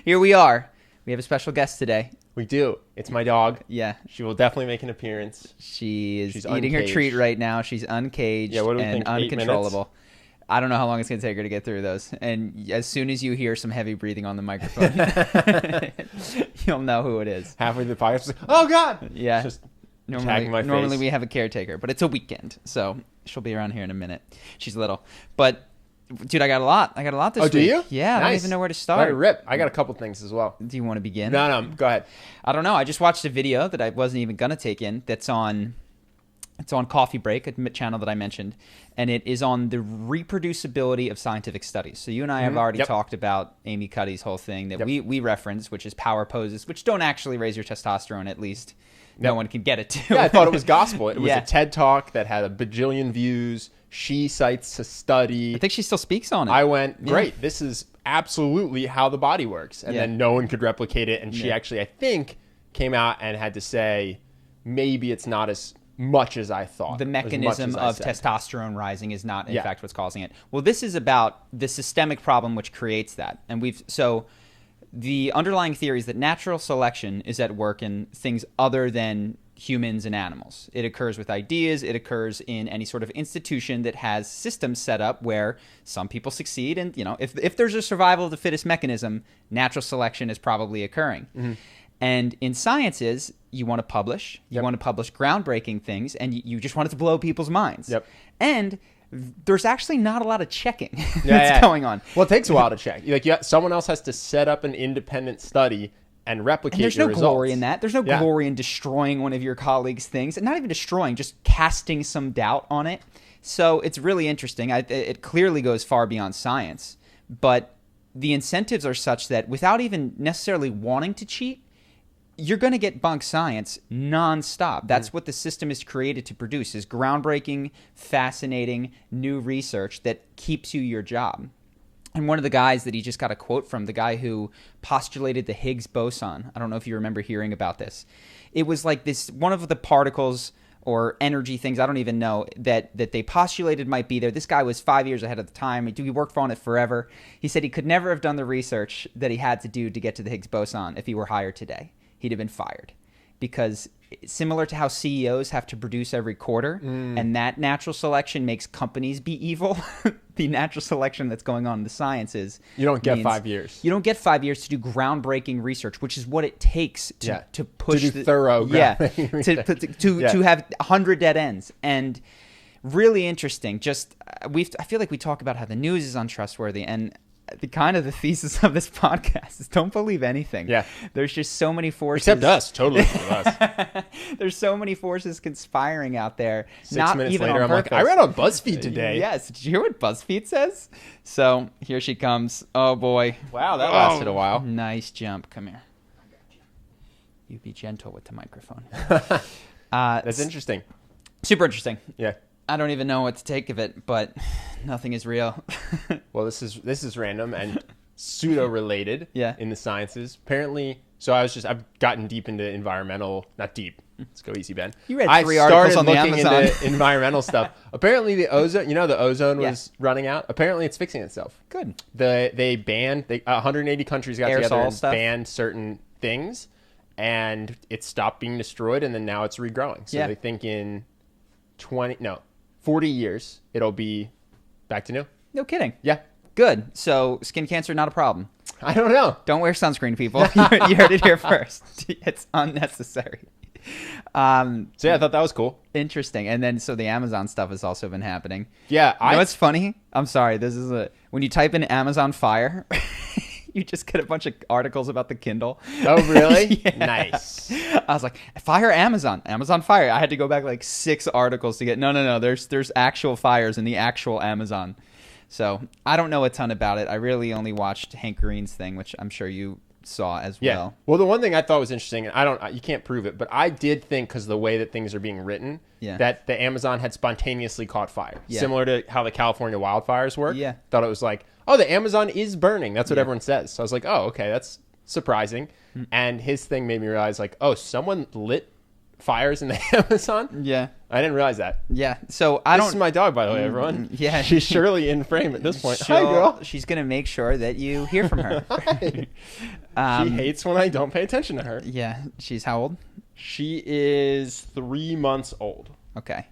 Here we are. We have a special guest today. We do. It's my dog. Yeah. She will definitely make an appearance. She's eating uncaged. her treat right now. She's uncaged Yeah, what do we and think, 8 uncontrollable. minutes? I don't know how long it's going to take her to get through those. And as soon as you hear some heavy breathing on the microphone, you'll know who it is. Halfway through the podcast, oh God! Yeah. It's just tagging my face. Normally we have a caretaker, but it's a weekend, so she'll be around here in a minute. She's little. But, dude, I got a lot. I got a lot this week. Oh, do you? Yeah, I don't Nice. even know where to Let start. it rip. I got a couple things as well. Do you want to begin? No, go ahead. I don't know. I just watched a video that I wasn't even going to take in that's on... It's on Coffee Break, a channel that I mentioned, and it is on the reproducibility of scientific studies. So you and I have already talked about Amy Cuddy's whole thing that we reference, which is power poses, which don't actually raise your testosterone, at least no one can get it to. Yeah, I thought it was gospel. It was Yeah. a TED Talk that had a bajillion views. She cites a study. I think she still speaks on it. I went, great, this is absolutely how the body works. And Yeah. then no one could replicate it. And she Yeah. actually, I think, came out and had to say, maybe it's not as much as I thought. The as much mechanism as I of said. testosterone rising is not, in Yeah. fact, what's causing it. Well, this is about the systemic problem which creates that. And the underlying theory is that natural selection is at work in things other than humans and animals. It occurs with ideas. It occurs in any sort of institution that has systems set up where some people succeed. And, if there's a survival of the fittest mechanism, natural selection is probably occurring. Mm-hmm. And in sciences, you want to publish. You want to publish groundbreaking things, and you just want it to blow people's minds. Yep. And there's actually not a lot of checking that's going on. Well, it takes a while to check. Someone else has to set up an independent study and replicate And there's your no results. glory in that. There's no glory in destroying one of your colleagues' things. And not even destroying, just casting some doubt on it. So it's really interesting. It clearly goes far beyond science. But the incentives are such that without even necessarily wanting to cheat, you're going to get bunk science nonstop. That's what the system is created to produce, is groundbreaking, fascinating, new research that keeps you your job. And one of the guys that he just got a quote from, the guy who postulated the Higgs boson, I don't know if you remember hearing about this. It was like this, one of the particles or energy things, I don't even know, that they postulated might be there. This guy was 5 years ahead of the time. He worked on it forever. He said he could never have done the research that he had to do to get to the Higgs boson if he were hired today. He'd have been fired, because similar to how CEOs have to produce every quarter, and that natural selection makes companies be evil, the natural selection that's going on in the sciences. You don't get 5 years. You don't get 5 years to do groundbreaking research, which is what it takes to push to do thorough groundbreaking research. To have 100 dead ends. And really interesting. I feel like we talk about how the news is untrustworthy, and the thesis of this podcast is don't believe anything. Yeah. There's just so many forces. Except us. Totally us. There's so many forces conspiring out there. 6 not minutes even later, on I'm like, purpose. I read on BuzzFeed today. Yes. Did you hear what BuzzFeed says? So here she comes. Oh, boy. Wow, that lasted a while. Nice jump. Come here. You be gentle with the microphone. That's interesting. Super interesting. Yeah. I don't even know what to take of it, but nothing is real. Well, this is random and pseudo related. Yeah. In the sciences, apparently. So I've gotten deep into environmental, not deep. Let's go easy, Ben. You read 3 articles on the started Amazon. looking into environmental stuff. Apparently, the ozone was running out. Apparently, it's fixing itself. Good. They banned 180 countries got together and stuff. banned certain things, and it stopped being destroyed, and then now it's regrowing. So they think in 40 years it'll be back to new. No kidding. Yeah. Good. So skin cancer, not a problem. I don't know. Don't wear sunscreen, people. You heard it here first. It's unnecessary. So yeah, I thought that was cool. Interesting. And then so the Amazon stuff has also been happening. Yeah. You know what's funny? I'm sorry. When you type in Amazon Fire, you just get a bunch of articles about the Kindle. Oh, really? Yeah. Nice. I was like, fire Amazon Fire. I had to go back like 6 articles to get. No. There's actual fires in the actual Amazon. So I don't know a ton about it. I really only watched Hank Green's thing, which I'm sure you saw as well. Well, the one thing I thought was interesting, and you can't prove it, but I did think, because of the way that things are being written, that the Amazon had spontaneously caught fire, similar to how the California wildfires work. Yeah. Thought it was like, oh, the Amazon is burning. That's what everyone says. So I was like, oh, okay, that's surprising. And his thing made me realize, like, oh, someone lit fires in the Amazon. Yeah. I didn't realize that. Yeah. So This is my dog, by the way, everyone. Yeah. She's surely in frame at this point. Hi, girl. She's going to make sure that you hear from her. She hates when I don't pay attention to her. Yeah. She's how old? She is 3 months old. Okay.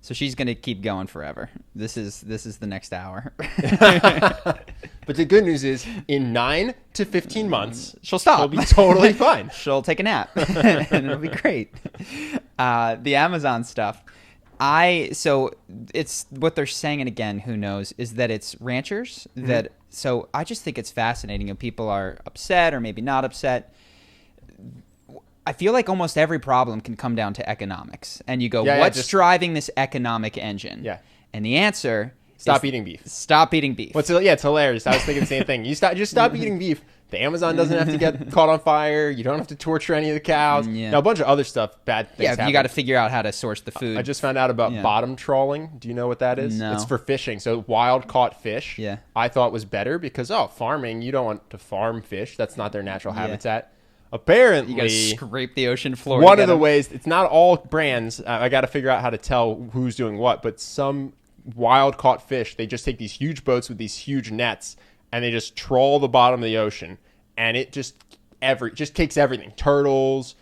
So she's going to keep going forever. This is the next hour. But the good news is, in 9 to 15 months, she'll stop. She'll be totally fine. She'll take a nap, and it'll be great. The Amazon stuff. So it's what they're saying, and again, who knows, is that it's ranchers that. So I just think it's fascinating, and people are upset or maybe not upset. I feel like almost every problem can come down to economics, and you go, what's driving this economic engine? Yeah, and the answer. Stop eating beef. Stop eating beef. It's hilarious. I was thinking the same thing. Just stop eating beef. The Amazon doesn't have to get caught on fire. You don't have to torture any of the cows. Yeah. Now, a bunch of other stuff, bad things happen. You got to figure out how to source the food. I just found out about bottom trawling. Do you know what that is? No. It's for fishing. So wild caught fish, I thought was better because, farming, you don't want to farm fish. That's not their natural habitat. Apparently, you got to scrape the ocean floor. One of the ways, it's not all brands. I got to figure out how to tell who's doing what, but some wild caught fish, they just take these huge boats with these huge nets and they just trawl the bottom of the ocean, and it just takes everything: turtles,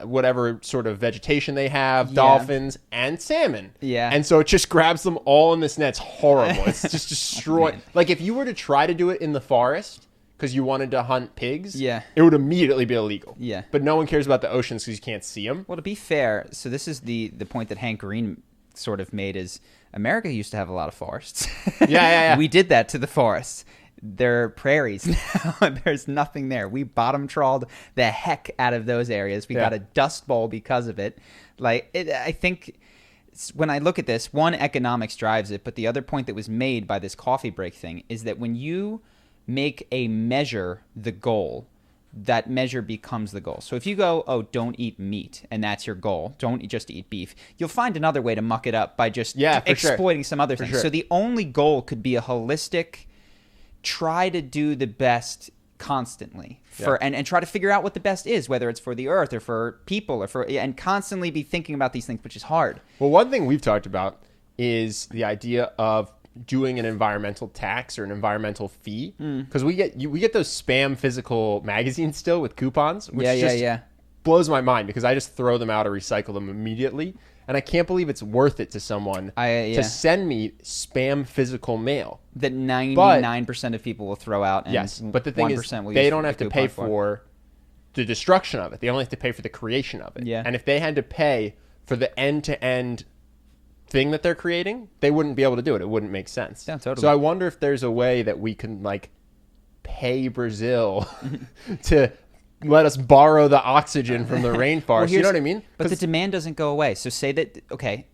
whatever sort of vegetation they have, dolphins, and salmon. Yeah. And so it just grabs them all in this net. It's horrible. It's just destroyed. Like if you were to try to do it in the forest because you wanted to hunt pigs, it would immediately be illegal. Yeah. But no one cares about the oceans because you can't see them. Well, to be fair, so this is the point that Hank Green sort of made is America used to have a lot of forests. Yeah. We did that to the forests. They're prairies now. There's nothing there. We bottom trawled the heck out of those areas. We got a dust bowl because of it. I think when I look at this, one, economics drives it, but the other point that was made by this coffee break thing is that when you make a measure the goal, that measure becomes the goal. So if you go, don't eat meat, and that's your goal, don't just eat beef, you'll find another way to muck it up by just exploiting some other things. Sure. So the only goal could be a holistic, try to do the best constantly and try to figure out what the best is, whether it's for the earth or for people and constantly be thinking about these things, which is hard. Well, one thing we've talked about is the idea of doing an environmental tax or an environmental fee, because we get those spam physical magazines still with coupons, which blows my mind because I just throw them out or recycle them immediately, and I can't believe it's worth it to someone to send me spam physical mail that 99% of people will throw out. And but the thing is, they don't have to pay for the destruction of it. They only have to pay for the creation of it. Yeah. And if they had to pay for the end-to-end thing that they're creating, they wouldn't be able to do it. It wouldn't make sense. Yeah, totally. So I wonder if there's a way that we can pay Brazil to let us borrow the oxygen from the rainforest. Well, you know what I mean? But the demand doesn't go away. So say that,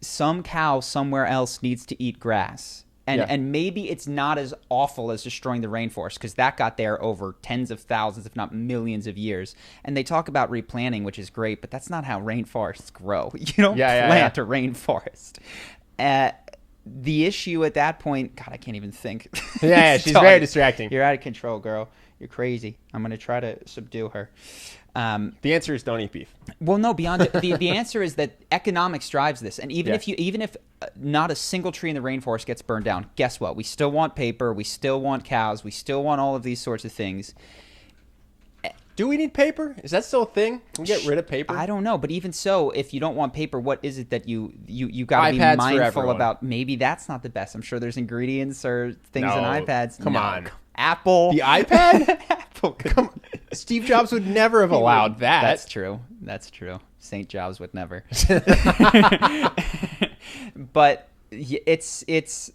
some cow somewhere else needs to eat grass. And maybe it's not as awful as destroying the rainforest, because that got there over tens of thousands, if not millions of years. And they talk about replanting, which is great, but that's not how rainforests grow. You don't plant a rainforest. The issue at that point, God, I can't even think. Yeah, she's very distracting. You're out of control, girl. You're crazy. I'm going to try to subdue her. The answer is don't eat beef. Well, no, beyond the answer is that economics drives this. And even if not a single tree in the rainforest gets burned down, guess what? We still want paper. We still want cows. We still want all of these sorts of things. Do we need paper? Is that still a thing? Can we get rid of paper? I don't know. But even so, if you don't want paper, what is it that you got to be mindful about? Maybe that's not the best. I'm sure there's ingredients or things in iPads. Come on. Apple. The iPad? Apple. Come on. Steve Jobs would never have allowed that. That's true. St. Jobs would never. But it's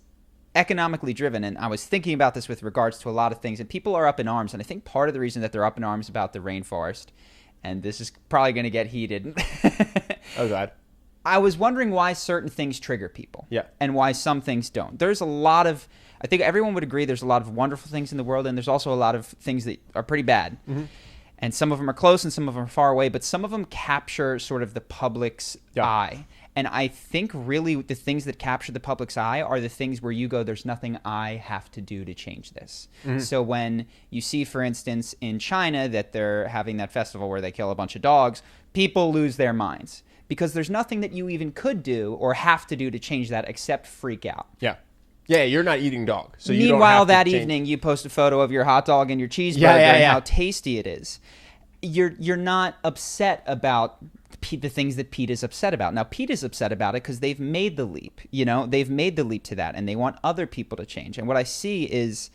economically driven, and I was thinking about this with regards to a lot of things, and people are up in arms, and I think part of the reason that they're up in arms about the rainforest, and this is probably going to get heated. Oh, God. I was wondering why certain things trigger people. Yeah. And why some things don't. There's a lot of, I think everyone would agree there's a lot of wonderful things in the world, and there's also a lot of things that are pretty bad. Mm-hmm. And some of them are close and some of them are far away, but some of them capture sort of the public's eye. And I think really the things that capture the public's eye are the things where you go, there's nothing I have to do to change this. Mm-hmm. So when you see, for instance, in China that they're having that festival where they kill a bunch of dogs, people lose their minds. because there's nothing that you even could do or have to do to change that except freak out. Yeah. Yeah, you're not eating dog. So you Meanwhile, don't have to that change. evening, you post a photo of your hot dog and your cheeseburger and how tasty it is. You're not upset about the things that Pete is upset about. Now, Pete is upset about it because they've made the leap. They've made the leap to that, and they want other people to change. And what I see is,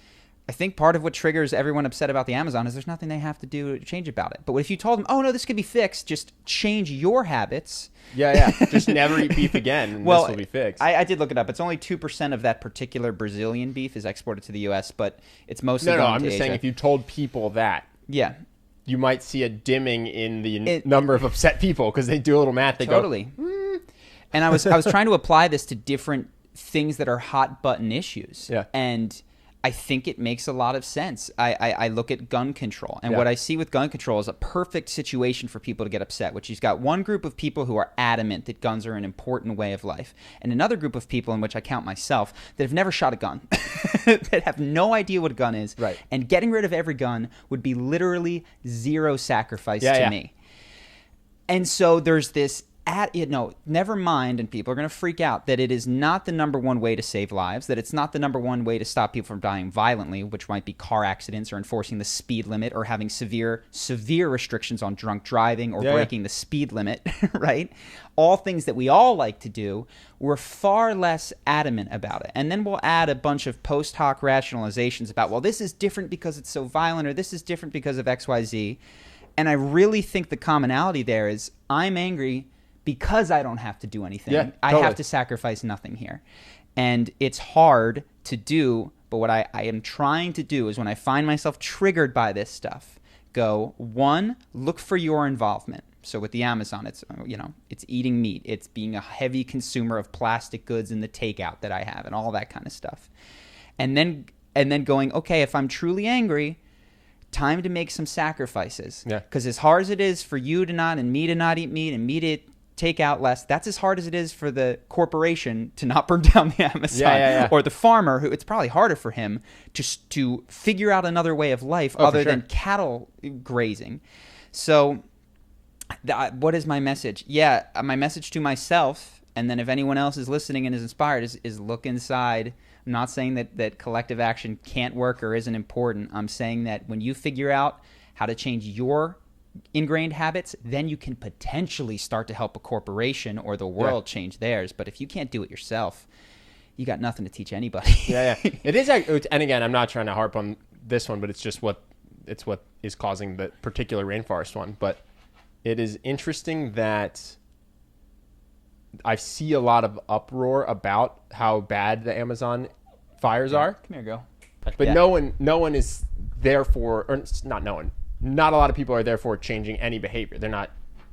I think part of what triggers everyone upset about the Amazon is there's nothing they have to do to change about it. But if you told them, oh, no, this could be fixed, just change your habits. Yeah. Just never eat beef again, and this will be fixed. I did look it up. It's only 2% of that particular Brazilian beef is exported to the U.S., but it's mostly going to Asia. I'm just saying if you told people that, you might see a dimming in the number of upset people because they do a little math. They totally. And I was trying to apply this to different things that are hot button issues. Yeah. And I think it makes a lot of sense. I look at gun control, and what I see with gun control is a perfect situation for people to get upset, which you've got one group of people who are adamant that guns are an important way of life, and another group of people, in which I count myself, that have never shot a gun, that have no idea what a gun is, right. And getting rid of every gun would be literally zero sacrifice to me. And so there's this never mind, and people are going to freak out, that it is not the number one way to save lives, that it's not the number one way to stop people from dying violently, which might be car accidents or enforcing the speed limit or having severe restrictions on drunk driving or breaking the speed limit, right? All things that we all like to do. We're far less adamant about it. And then we'll add a bunch of post hoc rationalizations about, well, this is different because it's so violent, or this is different because of XYZ. And I really think the commonality there is, I'm angry because I don't have to do anything. Yeah, totally. I have to sacrifice nothing here. And it's hard to do, but what I am trying to do is, when I find myself triggered by this stuff, go, one, look for your involvement. So with the Amazon, it's eating meat. It's being a heavy consumer of plastic goods in the takeout that I have and all that kind of stuff. And then going, okay, if I'm truly angry, time to make some sacrifices. Yeah. Because as hard as it is for you to not, and me to not eat meat, and me to take out less, that's as hard as it is for the corporation to not burn down the Amazon, or the farmer, who it's probably harder for him just to figure out another way of life other than cattle grazing. So what is my message? My message to myself, and then if anyone else is listening and is inspired, is look inside. I'm not saying that collective action can't work or isn't important. I'm saying that when you figure out how to change your ingrained habits, then you can potentially start to help a corporation or the world change theirs. But if you can't do it yourself, you got nothing to teach anybody. It is, and again, I'm not trying to harp on this one, but it's just what is causing the particular rainforest one. But it is interesting that I see a lot of uproar about how bad the Amazon fires are. Come here, go. But no one is therefore, or not no one. Not a lot of people are therefore changing any behavior. They're not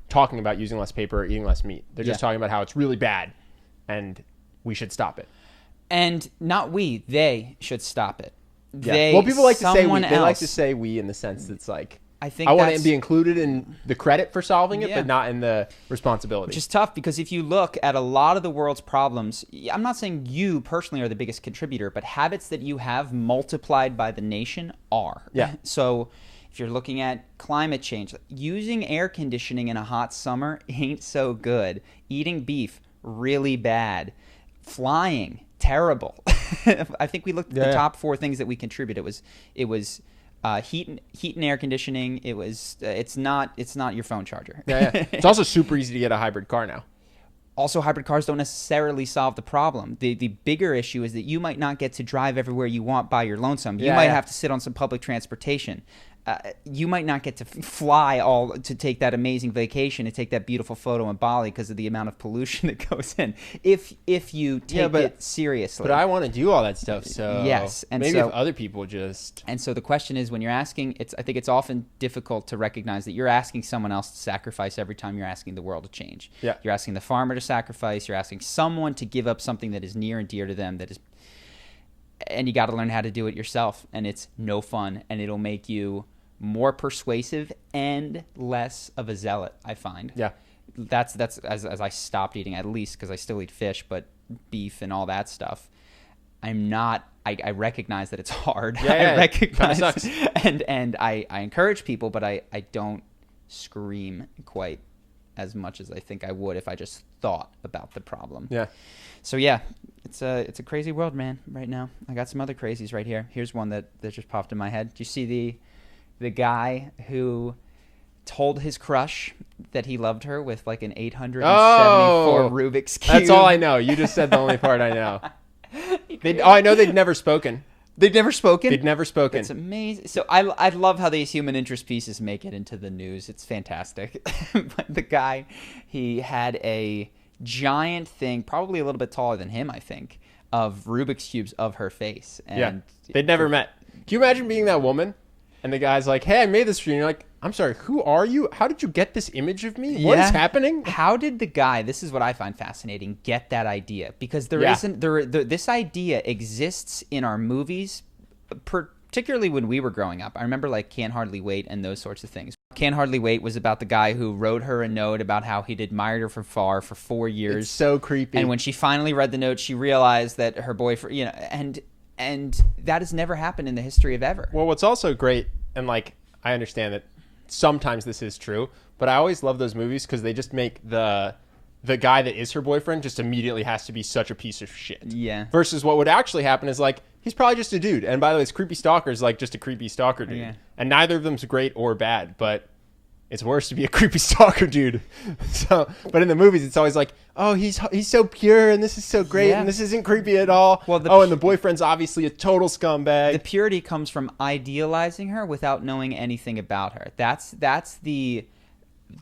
talking about using less paper or eating less meat. They're just talking about how it's really bad and we should stop it. And not they should stop it. Well, people like to say we. They like to say we in the sense that it's like, I want to be included in the credit for solving it, but not in the responsibility. Which is tough, because if you look at a lot of the world's problems, I'm not saying you personally are the biggest contributor, but habits that you have multiplied by the nation are. Yeah. So if you're looking at climate change, using air conditioning in a hot summer ain't so good. Eating beef, really bad. Flying, terrible. I think we looked at the top 4 things that we contribute. It was heat and air conditioning. It was it's not your phone charger. It's also super easy to get a hybrid car now. Also, hybrid cars don't necessarily solve the problem. The bigger issue is that you might not get to drive everywhere you want by your lonesome. You might have to sit on some public transportation. You might not get to fly to take that amazing vacation and take that beautiful photo in Bali because of the amount of pollution that goes in. If you take it seriously. But I want to do all that stuff. So yes, and maybe if other people just. And so the question is, when you're asking, I think it's often difficult to recognize that you're asking someone else to sacrifice every time you're asking the world to change. Yeah. You're asking the farmer to sacrifice. You're asking someone to give up something that is near and dear to them. And you got to learn how to do it yourself. And it's no fun, and it'll make you more persuasive and less of a zealot, I find. Yeah. That's as I stopped eating, at least, because I still eat fish, but beef and all that stuff. I recognize that it's hard. I recognize, and I encourage people, but I don't scream quite as much as I think I would if I just thought about the problem. Yeah. So yeah, it's a crazy world, man, right now. I got some other crazies right here. Here's one that just popped in my head. Do you see the guy who told his crush that he loved her with like an 874 Rubik's Cube? That's all I know. You just said the only part I know. I know they'd never spoken. They'd never spoken? They'd never spoken. It's amazing. So I love how these human interest pieces make it into the news. It's fantastic. But the guy, he had a giant thing, probably a little bit taller than him, I think, of Rubik's Cubes of her face. And yeah, they'd never met. Can you imagine being that woman? And the guy's like, hey, I made this for you. And you're like, I'm sorry, who are you? How did you get this image of me? What is happening? How did the guy, this is what I find fascinating, get that idea? Because this idea exists in our movies, particularly when we were growing up. I remember like Can't Hardly Wait and those sorts of things. Can't Hardly Wait was about the guy who wrote her a note about how he'd admired her from far for 4 years. It's so creepy. And when she finally read the note, she realized that her boyfriend, and that has never happened in the history of ever. Well, what's also great, and like I understand that sometimes this is true, but I always love those movies because they just make the guy that is her boyfriend just immediately has to be such a piece of shit. Yeah. Versus what would actually happen is like, he's probably just a dude. And by the way, this creepy stalker is like just a creepy stalker dude. Yeah. And neither of them's great or bad, but it's worse to be a creepy stalker dude. So, but in the movies, it's always like, oh, he's so pure and this is so great and this isn't creepy at all. Well, and the boyfriend's obviously a total scumbag. The purity comes from idealizing her without knowing anything about her. That's the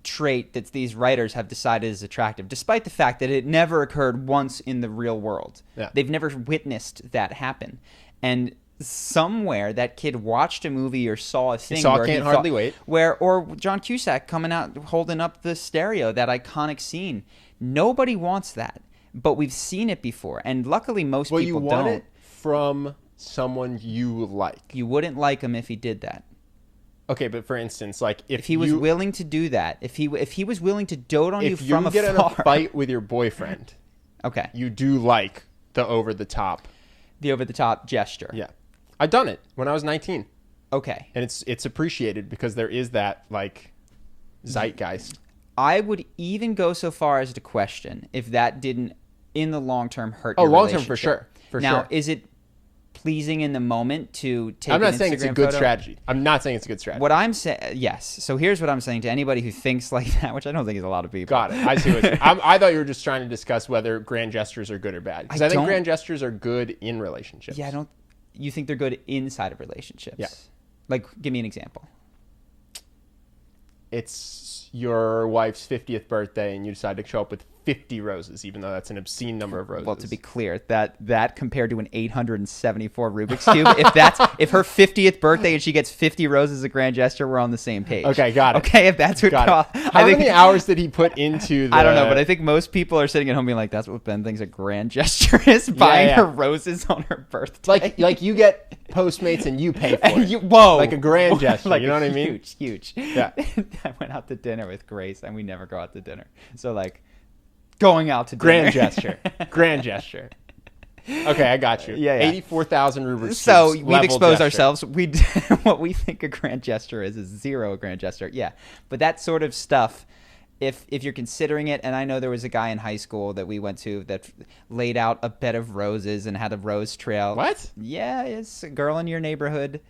trait that these writers have decided is attractive, despite the fact that it never occurred once in the real world. Yeah. They've never witnessed that happen. And somewhere that kid watched a movie or saw a thing where Can't Hardly Wait, or John Cusack coming out holding up the stereo, that iconic scene. Nobody wants that, but we've seen it before, and luckily most people you don't. want it from someone you like. You wouldn't like him if he did that. Okay, but for instance, like if he was willing to do that, if he was willing to dote on you from afar, if you get in a fight with your boyfriend, okay, you do like the over the top gesture. Yeah, I've done it when I was 19. Okay, and it's appreciated because there is that like zeitgeist. I would even go so far as to question if that didn't, in the long term, hurt. Oh, your long term relationship. for sure. Now, is it pleasing in the moment to take? I'm not an saying Instagram it's a good photo? strategy. I'm not saying it's a good strategy. What I'm saying, yes. So here's what I'm saying to anybody who thinks like that, which I don't think is a lot of people. Got it. I see what I thought you were just trying to discuss whether grand gestures are good or bad. Because I think grand gestures are good in relationships. Yeah, you think they're good inside of relationships? Yeah. Like, give me an example. It's your wife's 50th birthday and you decide to show up with 50 roses, even though that's an obscene number of roses. Well, to be clear, that compared to an 874 Rubik's Cube, if her 50th birthday and she gets 50 roses as a grand gesture, we're on the same page. Okay, got it. Okay, if that's what How many hours did he put into the... I don't know, but I think most people are sitting at home being like, that's what Ben thinks a grand gesture is, buying her roses on her birthday. Like you get Postmates and you pay for it. Whoa. Like a grand gesture, like you know what I mean? Huge. Yeah. I went out to dinner with Grace, and we never go out to dinner. So, like, going out to dinner. Grand gesture. Okay, I got you. Yeah. 84,000 Rubik's Cubes. So we've exposed gesture. ourselves. What we think a grand gesture is zero grand gesture. Yeah, but that sort of stuff, if you're considering it, and I know there was a guy in high school that we went to that laid out a bed of roses and had a rose trail. What? Yeah, it's a girl in your neighborhood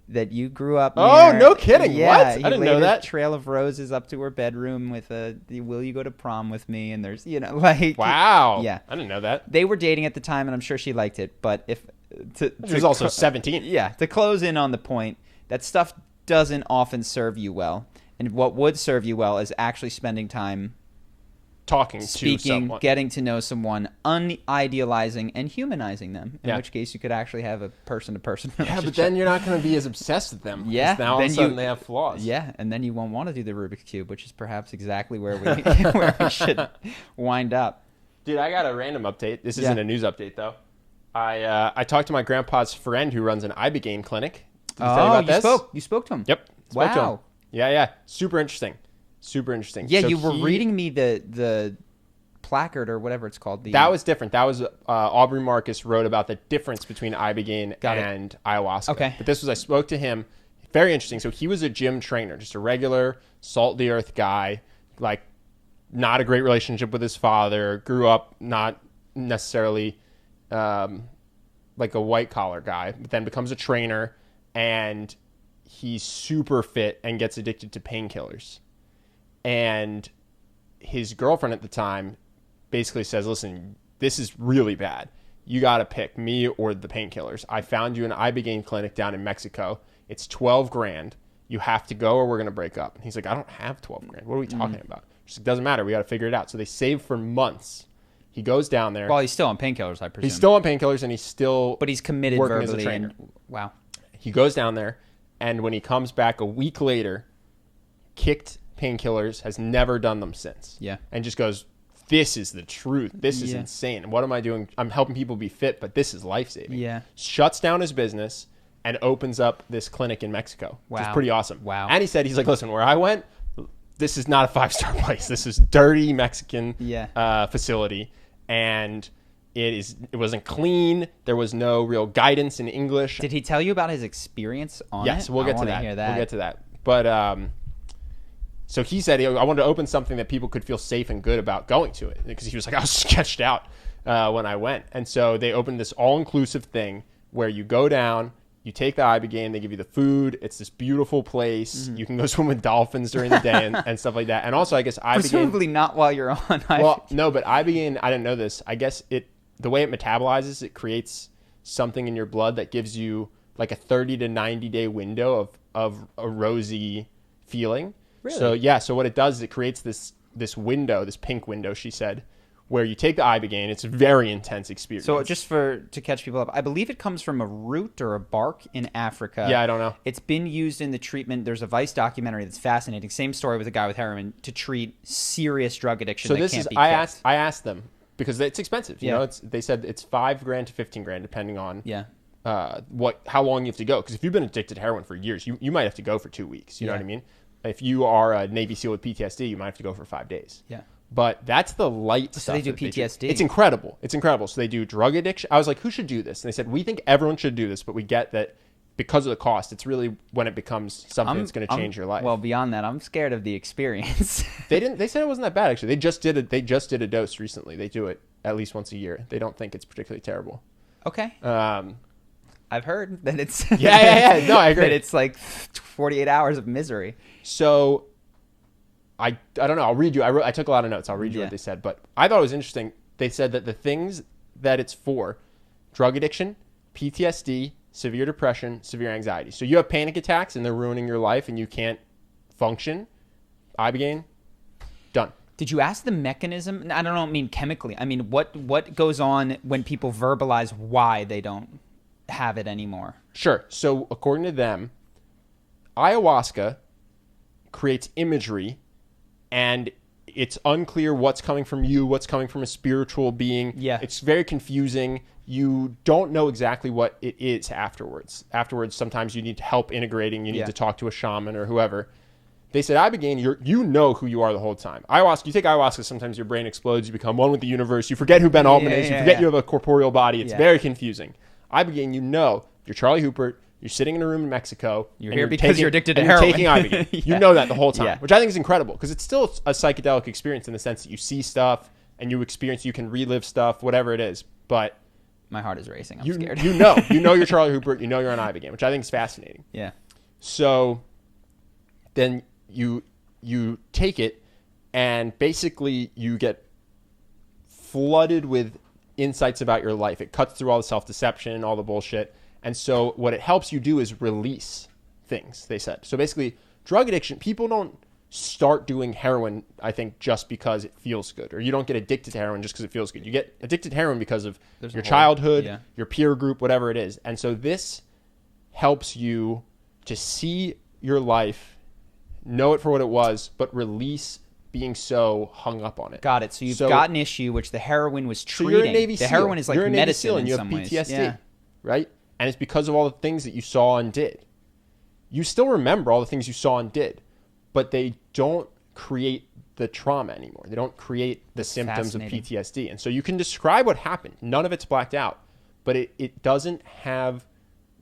that you grew up near. Oh, no kidding. Yeah, what? I didn't know that. A trail of roses up to her bedroom with will you go to prom with me? And there's, like. Wow. Yeah. I didn't know that. They were dating at the time, and I'm sure she liked it. But she was also 17. Yeah. To close in on the point, that stuff doesn't often serve you well. And what would serve you well is actually spending time speaking, to someone, getting to know someone, unidealizing and humanizing them. In which case, you could actually have a person-to-person relationship. Yeah, but then you're not going to be as obsessed with them. Yeah, now all of a sudden they have flaws. Yeah, and then you won't want to do the Rubik's Cube, which is perhaps exactly where we should wind up. Dude, I got a random update. This isn't a news update though. I talked to my grandpa's friend who runs an Ibogaine clinic. Did I tell you about this? You spoke to him. Yep. Spoke to him. Wow. Yeah. Super interesting. Yeah, so you were reading me the placard or whatever it's called. That was different. That was Aubrey Marcus wrote about the difference between Ibogaine and ayahuasca. Okay. But I spoke to him. Very interesting. So he was a gym trainer, just a regular salt the earth guy, like not a great relationship with his father, grew up not necessarily like a white collar guy, but then becomes a trainer, and he's super fit and gets addicted to painkillers. And his girlfriend at the time basically says, listen, this is really bad. You got to pick me or the painkillers. I found you an Ibogaine clinic down in Mexico. It's $12,000. You have to go or we're going to break up. And he's like, I don't have $12,000. What are we talking about? She's like, doesn't matter. We got to figure it out. So they save for months. He goes down there. Well, he's still on painkillers, I presume. He's still on painkillers, and he's still but he's committed working verbally. as a trainer. Wow. He goes down there, and when he comes back a week later, kicked painkillers, has never done them since. Yeah. And just goes, this is the truth. This is insane. What am I doing? I'm helping people be fit, but this is life-saving. Yeah. Shuts down his business and opens up this clinic in Mexico, which is pretty awesome. Wow. And he said, he's like, listen, where I went, this is not a 5-star place. This is dirty Mexican facility, and it wasn't clean. There was no real guidance in English. Did he tell you about his experience on it? Yes, we'll get to that. Hear that. We'll get to that. But so he said, I wanted to open something that people could feel safe and good about going to it, because he was like, I was sketched out when I went. And so they opened this all-inclusive thing where you go down, you take the Ibogaine, they give you the food. It's this beautiful place. You can go swim with dolphins during the day and stuff like that. And also, I guess Ibogaine... Presumably not while you're on Ibogaine. Well, no, but Ibogaine, I didn't know this. I guess the way it metabolizes, it creates something in your blood that gives you like a 30 to 90 day window of a rosy feeling. Really? So yeah, so what it does is it creates this window, this pink window, she said, where you take the Ibogaine. It's a very intense experience. So just to catch people up, I believe it comes from a root or a bark in Africa. Yeah, I don't know. It's been used in the treatment. There's a Vice documentary that's fascinating. Same story with a guy with heroin to treat serious drug addiction that can't be kicked. I asked them because it's expensive. You know, they said it's $5,000 to $15,000 depending on how long you have to go. Because if you've been addicted to heroin for years, you might have to go for 2 weeks. You know what I mean? If you are a Navy SEAL with PTSD, you might have to go for 5 days. Yeah. But that's the light stuff. So they do PTSD. It's incredible. It's incredible. So they do drug addiction. I was like, who should do this? And they said, we think everyone should do this, but we get that because of the cost, it's really when it becomes something that's going to change your life. Well, beyond that, I'm scared of the experience. They said it wasn't that bad actually. They just did a dose recently. They do it at least once a year. They don't think it's particularly terrible. Okay. I've heard that it's yeah. No, I agree. That it's like 48 hours of misery. So I don't know. I'll read you. I took a lot of notes. I'll read you what they said. But I thought it was interesting. They said that the things that it's for: drug addiction, PTSD, severe depression, severe anxiety. So you have panic attacks and they're ruining your life and you can't function. Ibogaine, done. Did you ask the mechanism? I don't mean chemically. I mean, what goes on when people verbalize why they don't have it anymore? Sure. So according to them, ayahuasca creates imagery, and it's unclear what's coming from you, what's coming from a spiritual being. Yeah. It's very confusing. You don't know exactly what it is afterwards. Afterwards, sometimes you need help integrating. You need to talk to a shaman or whoever. They said, Ibogaine, you know who you are the whole time. Ayahuasca, you take ayahuasca, sometimes your brain explodes. You become one with the universe. You forget who Ben Altman is. You forget you have a corporeal body. It's very confusing. Ibogaine, you know, you're Charlie Houpert. You're sitting in a room in Mexico. You're here because you're addicted to heroin. You're taking Ibogaine. You know that the whole time, which I think is incredible because it's still a psychedelic experience in the sense that you see stuff and you can relive stuff, whatever it is. But my heart is racing. I'm scared. You know you're Charlie Houpert. You know you're on Ibogaine, which I think is fascinating. Yeah. So then you take it and basically you get flooded with insights about your life. It cuts through all the self-deception, all the bullshit. And so what it helps you do is release things, they said. So basically, drug addiction, people don't start doing heroin, I think, just because it feels good. Or you don't get addicted to heroin just because it feels good. You get addicted to heroin because of your childhood, your peer group, whatever it is. And so this helps you to see your life, know it for what it was, but release being so hung up on it. Got it. So you've got an issue which the heroin was treating. So you're a Navy SEAL. The heroin is like you're a Navy medicine SEAL and in you some have ways. PTSD, right? And it's because of all the things that you saw and did. You still remember all the things you saw and did, but they don't create the trauma anymore. They don't create the symptoms of PTSD. And so you can describe what happened. None of it's blacked out, but it doesn't have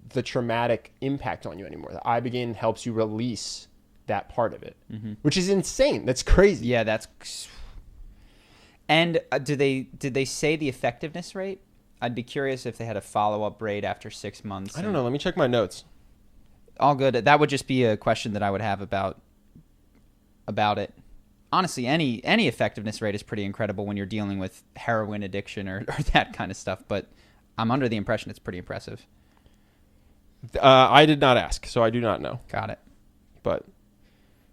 the traumatic impact on you anymore. The Ibogaine helps you release that part of it, which is insane. That's crazy. Yeah, that's And did they say the effectiveness rate? I'd be curious if they had a follow-up rate after 6 months. I don't know. Let me check my notes. All good. That would just be a question that I would have about it. Honestly, any effectiveness rate is pretty incredible when you're dealing with heroin addiction or that kind of stuff. But I'm under the impression it's pretty impressive. I did not ask, so I do not know. Got it. But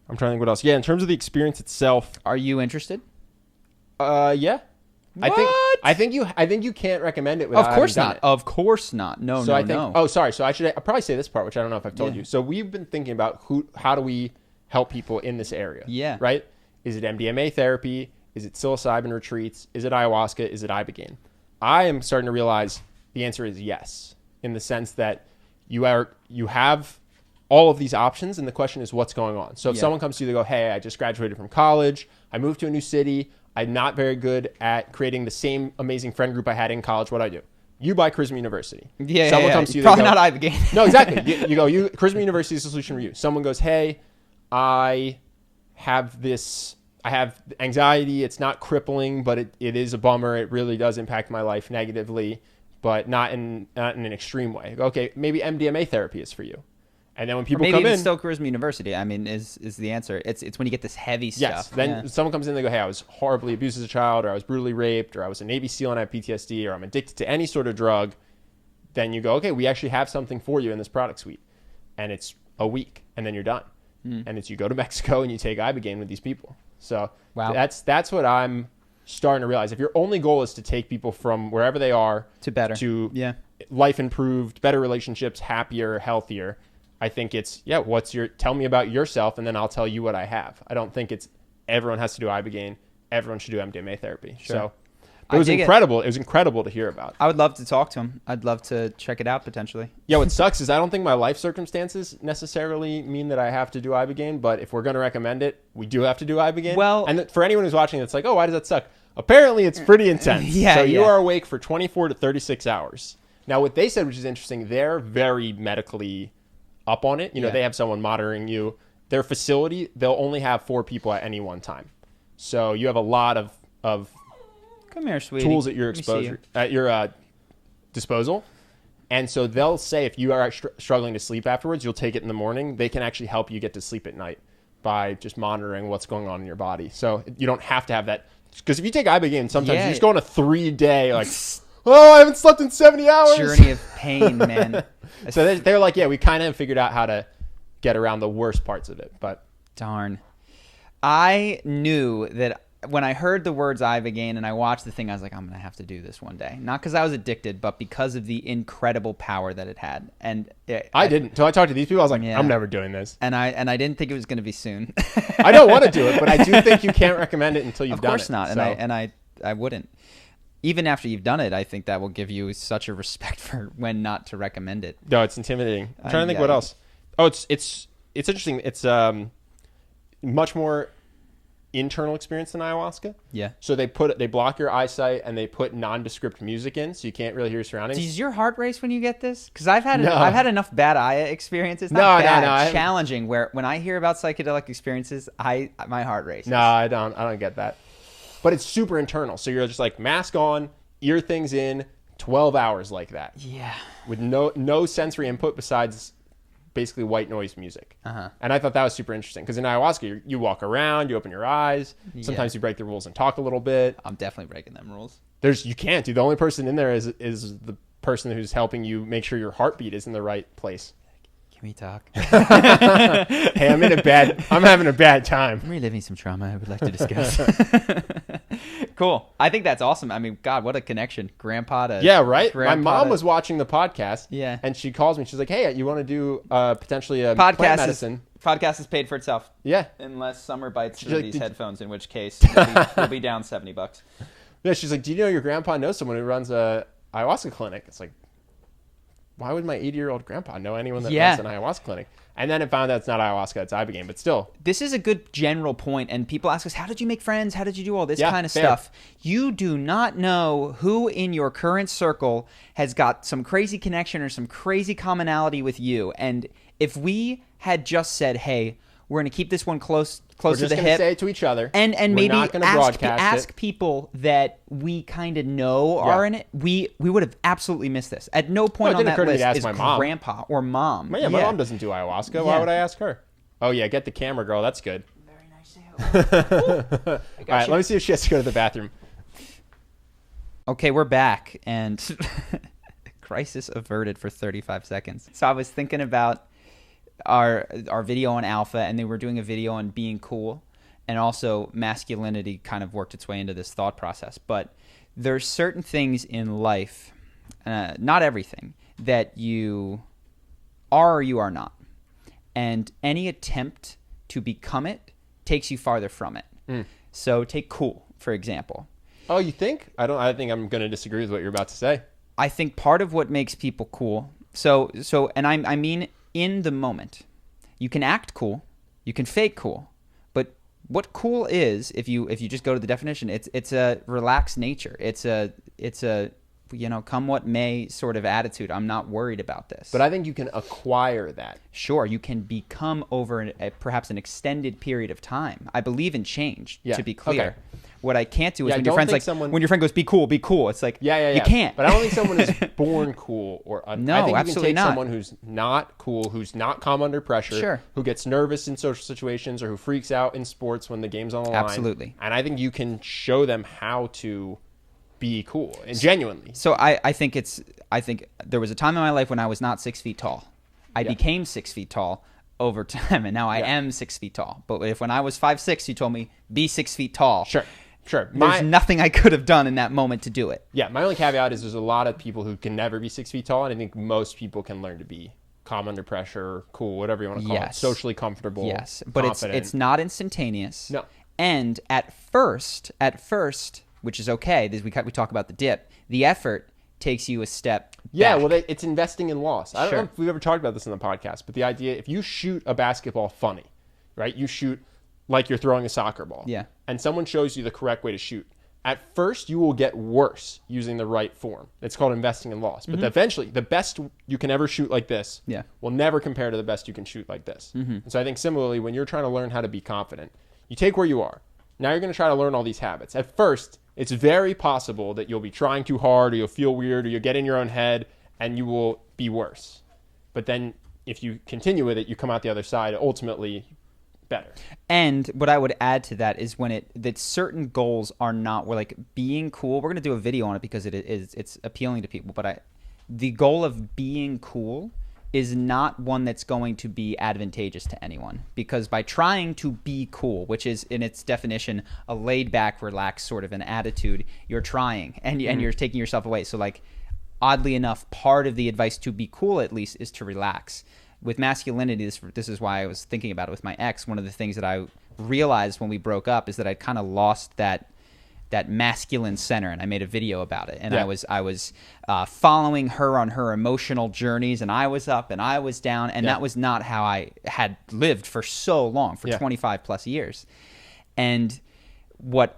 I'm trying to think what else. Yeah, in terms of the experience itself. Are you interested? Yeah. What? I think you can't recommend it without Of course having not. done it. Of course not. No, So no, I think, no. Oh, sorry. So I'll probably say this part, which I don't know if I've told you. So we've been thinking about how do we help people in this area? Yeah. Right? Is it MDMA therapy? Is it psilocybin retreats? Is it ayahuasca? Is it Ibogaine? I am starting to realize the answer is yes, in the sense that you have all of these options, and the question is what's going on. So if someone comes to you, they go, hey, I just graduated from college. I moved to a new city. I'm not very good at creating the same amazing friend group I had in college. What do I do? You buy Charisma University. Someone comes to you. Probably they go, not Ibogaine. No, exactly. Charisma University is the solution for you. Someone goes, hey, I have anxiety. It's not crippling, but it is a bummer. It really does impact my life negatively, but not in an extreme way. Okay, maybe MDMA therapy is for you. And then when people come in, still Charisma University. I mean, is the answer? It's when you get this heavy stuff. Yes. Then someone comes in, they go, "Hey, I was horribly abused as a child, or I was brutally raped, or I was a Navy SEAL and I have PTSD, or I'm addicted to any sort of drug." Then you go, "Okay, we actually have something for you in this product suite," and it's a week, and then you're done. And it's you go to Mexico and you take Ibogaine with these people. So that's what I'm starting to realize. If your only goal is to take people from wherever they are to better, to life improved, better relationships, happier, healthier. I think it's, tell me about yourself, and then I'll tell you what I have. I don't think it's everyone has to do Ibogaine. Everyone should do MDMA therapy. Sure. So it was incredible. It was incredible to hear about. I would love to talk to him. I'd love to check it out potentially. Yeah, what sucks is I don't think my life circumstances necessarily mean that I have to do Ibogaine, but if we're going to recommend it, we do have to do Ibogaine. Well, and for anyone who's watching, it's like, oh, why does that suck? Apparently, it's pretty intense. You are awake for 24 to 36 hours. Now, what they said, which is interesting, they're very medically up on it. They have someone monitoring you. Their facility, they'll only have 4 people at any one time. So you have a lot of come here, sweetie. Tools at your disposal. And so they'll say if you are struggling to sleep afterwards, you'll take it in the morning. They can actually help you get to sleep at night by just monitoring what's going on in your body. So you don't have to have that. Because if you take Ibogaine, sometimes you just go on a 3-day oh, I haven't slept in 70 hours. Journey of pain, man. So they're like, we kind of figured out how to get around the worst parts of it. But darn. I knew that when I heard the words Ibogaine and I watched the thing, I was like, I'm going to have to do this one day. Not because I was addicted, but because of the incredible power that it had. And I didn't. Until I talked to these people, I was like, I'm never doing this. And I didn't think it was going to be soon. I don't want to do it, but I do think you can't recommend it until you've done it. Of course not. So. And I wouldn't. Even after you've done it, I think that will give you such a respect for when not to recommend it. No, it's intimidating. I'm trying to think what else. Oh, it's interesting. It's much more internal experience than ayahuasca. Yeah. So they block your eyesight and they put nondescript music in, so you can't really hear your surroundings. Does your heart race when you get this? Because I've had enough bad eye experiences. Challenging. Where when I hear about psychedelic experiences, my heart races. No, I don't get that. But it's super internal. So you're just like mask on, ear things in, 12 hours like that. Yeah. With no sensory input besides basically white noise music. And I thought that was super interesting because in ayahuasca, you walk around, you open your eyes. Sometimes you break the rules and talk a little bit. I'm definitely breaking them rules. You can't, dude. The only person in there is the person who's helping you make sure your heartbeat is in the right place. Can we talk? Hey, I'm having a bad time. I'm reliving some trauma I would like to discuss. Cool. I think that's awesome. I mean, God, what a connection. Grandpa to right? My mom was watching the podcast. Yeah. And she calls me. She's like, hey, you want to do potentially a plant medicine? Podcast is paid for itself. Yeah. Unless Summer bites through these headphones, in which case we'll be down $70. Yeah, she's like, do you know your grandpa knows someone who runs a ayahuasca clinic? It's like, why would my 80-year-old grandpa know anyone that runs an ayahuasca clinic? And then it found out it's not ayahuasca, it's Ibogaine, but still. This is a good general point, and people ask us, how did you make friends? How did you do all this kind of stuff? You do not know who in your current circle has got some crazy connection or some crazy commonality with you. And if we had just said, hey, We're going to keep this one close We're to just the going to hip. say it to each other. And We're maybe not gonna broadcast ask it. people that we kind of know are in it. We would have absolutely missed this. At no point on that list is grandpa or mom. My mom doesn't do ayahuasca. Why would I ask her? Oh, yeah, get the camera, girl. That's good. Very nice. All right, let me see if she has to go to the bathroom. Okay, we're back, and crisis averted for 35 seconds. So I was thinking about our video on alpha, and they were doing a video on being cool, and also masculinity kind of worked its way into this thought process. But there's certain things in life, not everything, that you are or you are not. And any attempt to become it takes you farther from it. So take cool, for example. Oh, you think? I think I'm going to disagree with what you're about to say. I think part of what makes people cool, and I mean in the moment. You can act cool, you can fake cool, but what cool is, if you just go to the definition, it's a relaxed nature. It's a come what may sort of attitude. I'm not worried about this. But I think you can acquire that. Sure, you can become over perhaps an extended period of time. I believe in change, to be clear. Okay. What I can't do is when your friend's like, when your friend goes, be cool. It's like, you can't. But I don't think someone is born cool or no, I think absolutely you can take not. someone who's not cool, who's not calm under pressure, who gets nervous in social situations, or who freaks out in sports when the game's on the line. Absolutely. And I think you can show them how to be cool and genuinely. So I think there was a time in my life when I was not 6 feet tall. I became 6 feet tall over time, and now I am 6 feet tall. But if when I was 5'6", you told me be 6 feet tall. Sure. There's nothing I could have done in that moment to do it. Yeah, my only caveat is there's a lot of people who can never be 6 feet tall, and I think most people can learn to be calm under pressure, cool, whatever you want to call it, socially comfortable. Yes, but it's not instantaneous. No. And at first, which is okay, we talk about the dip. The effort takes you a step back. Well, it's investing in loss. I don't know if we've ever talked about this in the podcast, but the idea, if you shoot a basketball funny, right? You shoot like you're throwing a soccer ball. Yeah. And someone shows you the correct way to shoot. At first, you will get worse using the right form. It's called investing in loss. But eventually, the best you can ever shoot like this will never compare to the best you can shoot like this. And so I think similarly, when you're trying to learn how to be confident, you take where you are. Now you're going to try to learn all these habits. At first, it's very possible that you'll be trying too hard, or you'll feel weird, or you'll get in your own head, and you will be worse. But then if you continue with it, you come out the other side ultimately better. And what I would add to that is that certain goals are not, we're like being cool. We're going to do a video on it because it's appealing to people. But the goal of being cool is not one that's going to be advantageous to anyone, because by trying to be cool, which is in its definition a laid back, relaxed sort of an attitude, you're trying and you're taking yourself away. So like, oddly enough, part of the advice to be cool at least is to relax. With masculinity, this is why I was thinking about it with my ex. One of the things that I realized when we broke up is that I'd kind of lost that masculine center, and I made a video about it. And I was following her on her emotional journeys, and I was up and I was down, and that was not how I had lived for so long, for 25 plus years. And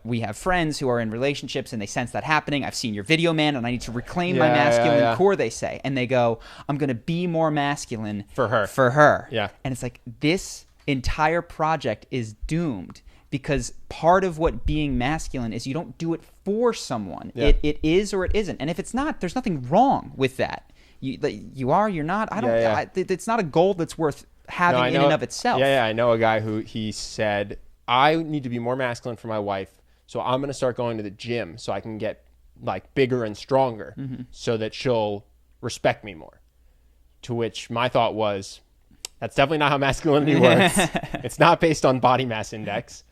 we have friends who are in relationships and they sense that happening. I've seen your video, man, and I need to reclaim my masculine core, they say. And they go, I'm going to be more masculine for her. Yeah. And it's like, this entire project is doomed, because part of what being masculine is you don't do it for someone. Yeah. It is or it isn't. And if it's not, there's nothing wrong with that. You are, you're not. It's not a goal that's worth having in and of itself. Yeah, I know a guy who he said, I need to be more masculine for my wife, so I'm going to start going to the gym so I can get like bigger and stronger, so that she'll respect me more. To which my thought was, that's definitely not how masculinity works. It's not based on body mass index.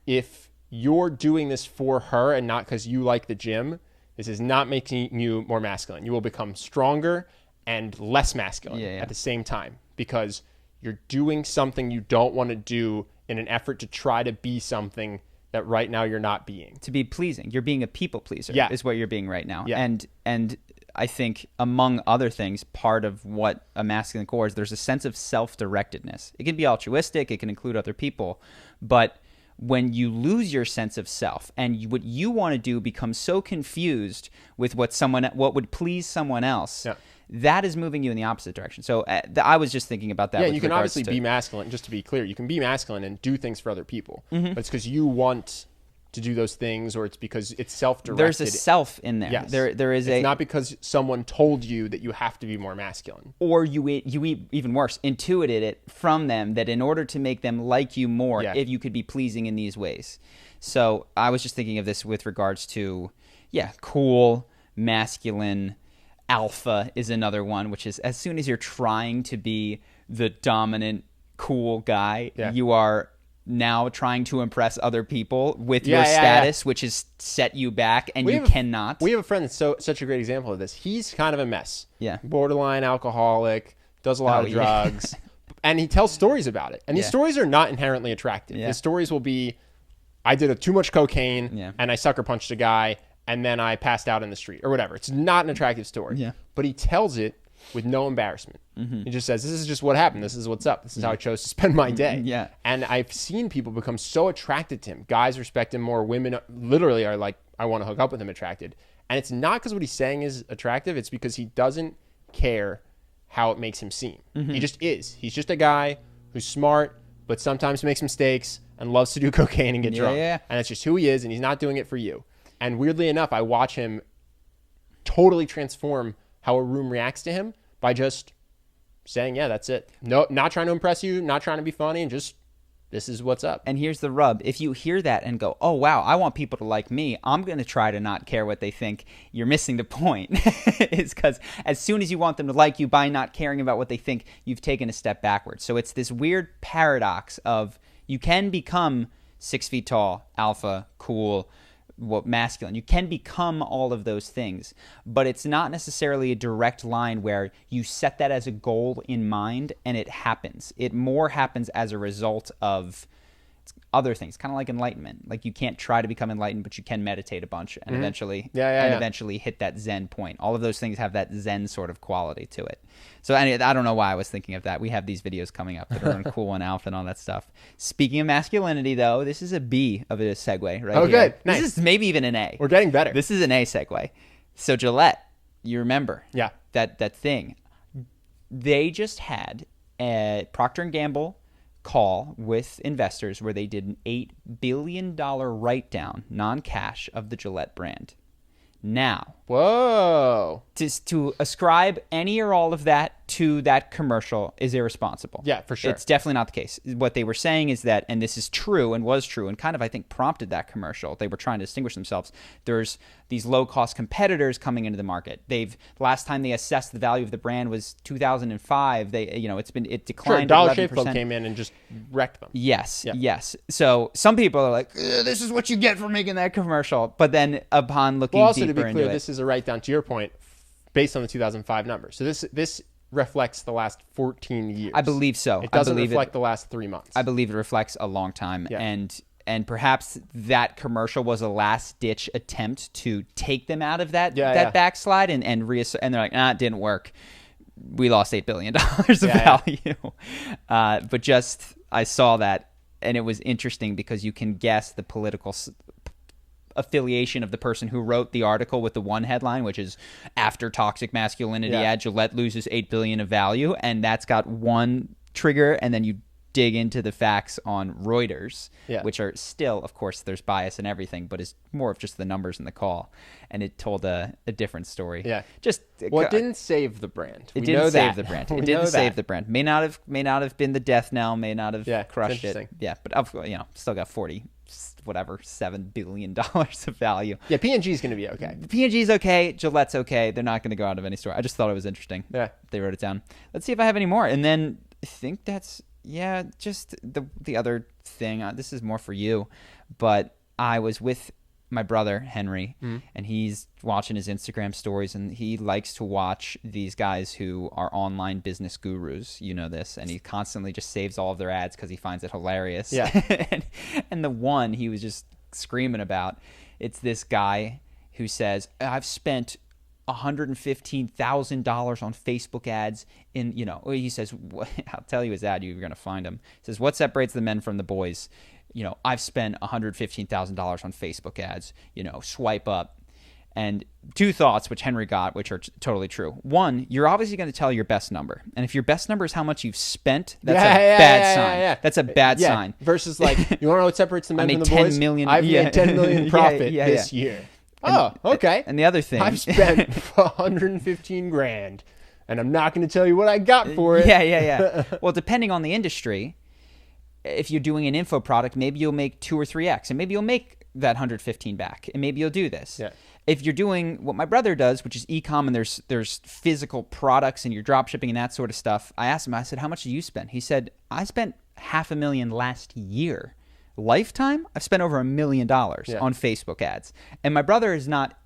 If you're doing this for her and not because you like the gym, this is not making you more masculine. You will become stronger and less masculine at the same time, because you're doing something you don't want to do in an effort to try to be something that right now you're not being. To be pleasing. You're being a people pleaser is what you're being right now. Yeah. And I think, among other things, part of what a masculine core is, there's a sense of self-directedness. It can be altruistic, it can include other people, but when you lose your sense of self and what you want to do becomes so confused with what would please someone else, that is moving you in the opposite direction. So I was just thinking about that. Yeah, you can obviously be masculine. Just to be clear, you can be masculine and do things for other people, but it's because you want to do those things, or it's because it's self-directed. There's a self in there. Yes. There is it's not because someone told you that you have to be more masculine. Or you even worse, intuited it from them that in order to make them like you more, if you could be pleasing in these ways. So I was just thinking of this with regards to, cool, masculine, alpha is another one, which is as soon as you're trying to be the dominant, cool guy, you are now trying to impress other people with your status, which has set you back, and you cannot. We have a friend that's such a great example of this. He's kind of a mess. Yeah. Borderline alcoholic, does a lot of drugs, and he tells stories about it. And these stories are not inherently attractive. His stories will be, I did too much cocaine, and I sucker punched a guy, and then I passed out in the street, or whatever. It's not an attractive story. Yeah. But he tells it with no embarrassment. He just says, this is just what happened. This is what's up. This is how I chose to spend my day. Yeah. And I've seen people become so attracted to him. Guys respect him more. Women literally are like, I want to hook up with him, attracted. And it's not because what he's saying is attractive. It's because he doesn't care how it makes him seem. He just is. He's just a guy who's smart, but sometimes makes mistakes and loves to do cocaine and get drunk. And that's just who he is, and he's not doing it for you. And weirdly enough, I watch him totally transform how a room reacts to him by just saying, that's it. No, not trying to impress you, not trying to be funny, and just, this is what's up. And here's the rub. If you hear that and go, oh, wow, I want people to like me, I'm going to try to not care what they think. You're missing the point. It's because as soon as you want them to like you by not caring about what they think, you've taken a step backwards. So it's this weird paradox of you can become 6 feet tall, alpha, cool, masculine. You can become all of those things, but it's not necessarily a direct line where you set that as a goal in mind and it happens. It more happens as a result of other things, kind of like enlightenment. Like you can't try to become enlightened, but you can meditate a bunch and eventually eventually hit that Zen point. All of those things have that Zen sort of quality to it. So I don't know why I was thinking of that. We have these videos coming up that are on Cool and Alpha and all that stuff. Speaking of masculinity, though, this is a B of a segue right here. Good. Nice. This is maybe even an A. We're getting better. This is an A segue. So Gillette, you remember that thing. They just had a Procter & Gamble call with investors where they did an $8 billion write-down, non-cash, of the Gillette brand. Now, to ascribe any or all of that to that commercial is irresponsible. Yeah, for sure. It's definitely not the case. What they were saying is that, and this is true and was true and kind of, I think, prompted that commercial. They were trying to distinguish themselves. There's these low-cost competitors coming into the market. Last time they assessed the value of the brand was 2005. It declined. Sure, Dollar Shave Club came in and just wrecked them. Yes. So some people are like, this is what you get for making that commercial. But then upon looking deeper into it. Also, to be clear, this is a write-down, to your point, based on the 2005 numbers. So this reflects the last 14 years. I believe so. It doesn't reflect the last 3 months. I believe it reflects a long time. And perhaps that commercial was a last-ditch attempt to take them out of that backslide and they're like, it didn't work. We lost $8 billion of value. But just, I saw that, and it was interesting because you can guess the political affiliation of the person who wrote the article with the one headline, which is after toxic masculinity ad, Gillette loses $8 billion of value, and that's got one trigger, and then you dig into the facts on Reuters, which are still, of course, there's bias and everything, but is more of just the numbers in the call, and it told a different story. It didn't save the brand. It didn't save the brand. It didn't save the brand. May not have been the death knell. May not have crushed it. Yeah, but still got $7 billion of value. Yeah, P&G is going to be okay. P&G is okay. Gillette's okay. They're not going to go out of any store. I just thought it was interesting. Yeah, they wrote it down. Let's see if I have any more. And then I think that's just the other thing. This is more for you, but I was with my brother Henry, and he's watching his Instagram stories, and he likes to watch these guys who are online business gurus. You know this, and he constantly just saves all of their ads because he finds it hilarious. Yeah. and the one he was just screaming about, it's this guy who says, I've spent $115,000 on Facebook ads he says, I'll tell you his ad, you're going to find him. He says, what separates the men from the boys? I've spent $115,000 on Facebook ads, swipe up. And two thoughts, which Henry got, which are totally true. One, you're obviously going to tell your best number. And if your best number is how much you've spent, that's a bad sign. Yeah. That's a bad sign. Versus like, you want to know what separates the men from the boys? I've made 10 million profit this year. Okay. And the other thing, I've spent 115 grand, and I'm not going to tell you what I got for it. Yeah. Well, depending on the industry, if you're doing an info product, maybe you'll make 2 or 3x, and maybe you'll make that 115 back, and maybe you'll do this. Yeah. If you're doing what my brother does, which is e-com, and there's physical products and you're drop shipping and that sort of stuff, I asked him, I said, how much did you spend? He said, I spent $500,000 last year. Lifetime, I've spent over $1 million on Facebook ads. And my brother is not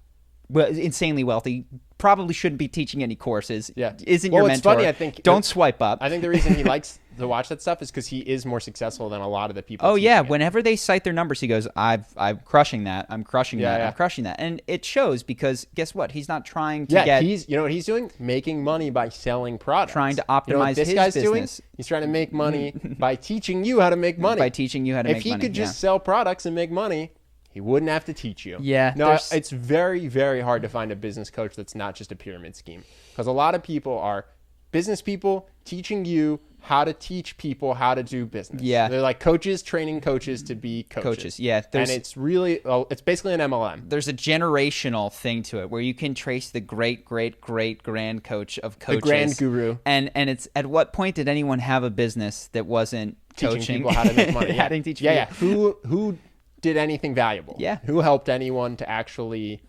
insanely wealthy, probably shouldn't be teaching any courses, isn't your mentor. It's funny, I think. Don't swipe up. I think the reason he likes to watch that stuff is because he is more successful than a lot of the people. Oh yeah, whenever they cite their numbers, he goes, I'm crushing that. I'm crushing that. I'm crushing that. And it shows because guess what? He's not trying to get... he's, you know what he's doing? Making money by selling products. Trying to optimize his business. Doing? He's trying to make money by teaching you how to make money. By teaching you how to make money. If he could just sell products and make money, he wouldn't have to teach you. Yeah. No, it's very, very hard to find a business coach that's not just a pyramid scheme. Because a lot of people are business people teaching you how to teach people how to do business. Yeah. They're like coaches training coaches to be coaches. Yeah. And it's really, it's basically an MLM. There's a generational thing to it where you can trace the great grand coach of coaches. The grand guru. And it's, at what point did anyone have a business that wasn't teaching coaching people how to make money? How to teach people. Yeah. Who did anything valuable? Yeah. Who helped anyone to actually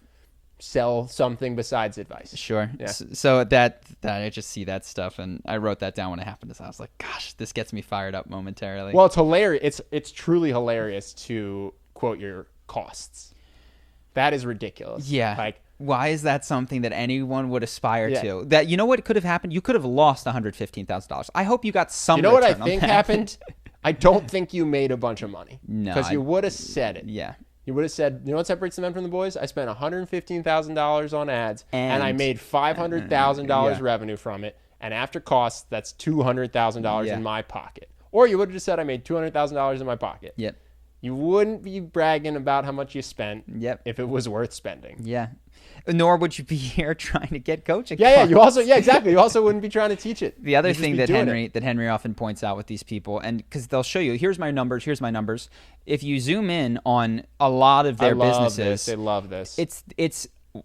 sell something besides advice? Sure. Yeah. So that I just see that stuff, and I wrote that down when it happened. I was like, gosh, this gets me fired up momentarily. Well, it's hilarious. It's truly hilarious to quote your costs. That is ridiculous. Yeah. Like, why is that something that anyone would aspire to? That, you know what could have happened? You could have lost $115,000. I hope you got some. You know what I think happened? I don't think you made a bunch of money. No. Because you would have said it. Yeah. You would have said, you know what separates the men from the boys? I spent $115,000 on ads, and I made $500,000 revenue from it. And after costs, that's $200,000 in my pocket. Or you would have just said, I made $200,000 in my pocket. Yep. You wouldn't be bragging about how much you spent if it was worth spending. Yeah. Nor would you be here trying to get coaching. Exactly. You also wouldn't be trying to teach it. The other thing that Henry often points out with these people, and because they'll show you, here's my numbers. If you zoom in on a lot of their businesses, they love this.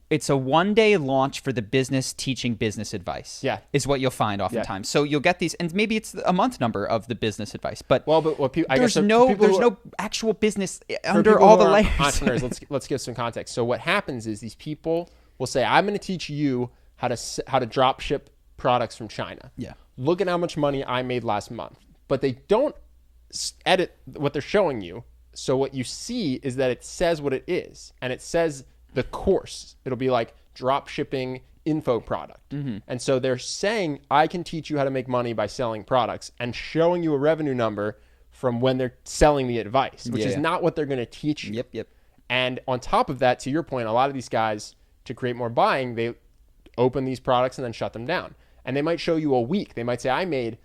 It's a one-day launch for the business teaching business advice. Yeah, is what you'll find oftentimes. So you'll get these, and maybe it's a month number of the business advice. But there's no actual business under all the layers. Entrepreneurs, let's give some context. So what happens is these people will say, "I'm going to teach you how to drop ship products from China. Yeah, look at how much money I made last month." But they don't edit what they're showing you. So what you see is that it says what it is, and it says the course. It'll be like drop shipping info product. Mm-hmm. And so they're saying, I can teach you how to make money by selling products, and showing you a revenue number from when they're selling the advice, which is not what they're going to teach you. Yep. And on top of that, to your point, a lot of these guys, to create more buying, they open these products and then shut them down. And they might show you a week. They might say, I made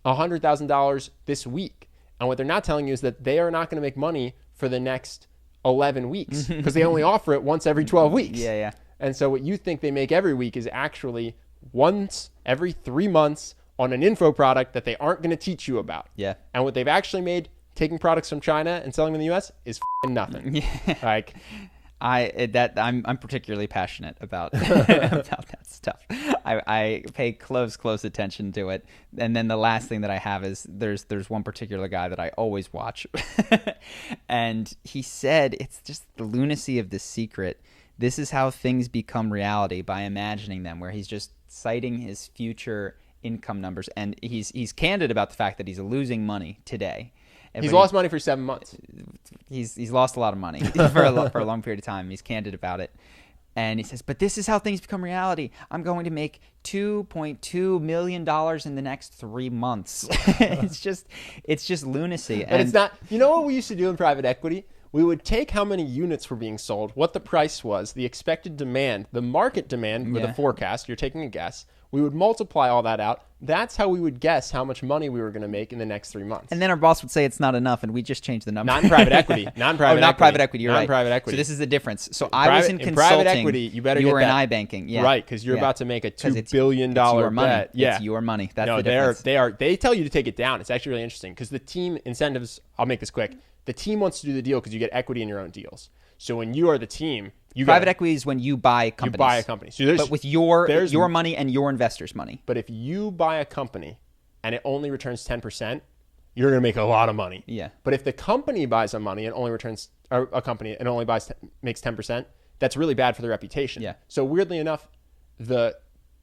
$100,000 this week. And what they're not telling you is that they are not going to make money for the next 11 weeks because they only offer it once every 12 weeks. Yeah. And so what you think they make every week is actually once every 3 months on an info product that they aren't going to teach you about. Yeah. And what they've actually made taking products from China and selling them in the US is nothing. Yeah. Like, I'm particularly passionate about about that stuff. I pay close attention to it. And then the last thing that I have is there's one particular guy that I always watch, and he said it's just the lunacy of the secret. This is how things become reality by imagining them, where he's just citing his future income numbers, and he's candid about the fact that he's losing money today. He's lost money for 7 months. He's lost a lot of money for a long period of time. He's candid about it. And he says, but this is how things become reality. I'm going to make $2.2 million in the next 3 months. It's just lunacy. But it's not, you know what we used to do in private equity? We would take how many units were being sold, what the price was, the expected demand, the market demand with a forecast. You're taking a guess. We would multiply all that out, that's how we would guess how much money we were going to make in the next 3 months. And then our boss would say it's not enough, and we just change the number. Not in private equity. Not private equity. You're right. Non-private equity. So this is the difference. So I was in consulting. Private equity, you better get were that. in iBanking. Yeah. Right, because you're about to make a $2 billion bet. Money. Yeah. It's your money. That's the difference. difference. They tell you to take it down. It's actually really interesting because the team incentives, I'll make this quick. The team wants to do the deal because you get equity in your own deals. So when you are the team, private equity is when you buy companies. You buy a company. So but with your money and your investors' money. But if you buy a company and it only returns 10%, you're going to make a lot of money. Yeah. But if the company buys a money and only returns, or a company and only makes 10%, that's really bad for the reputation. Yeah. So weirdly enough, the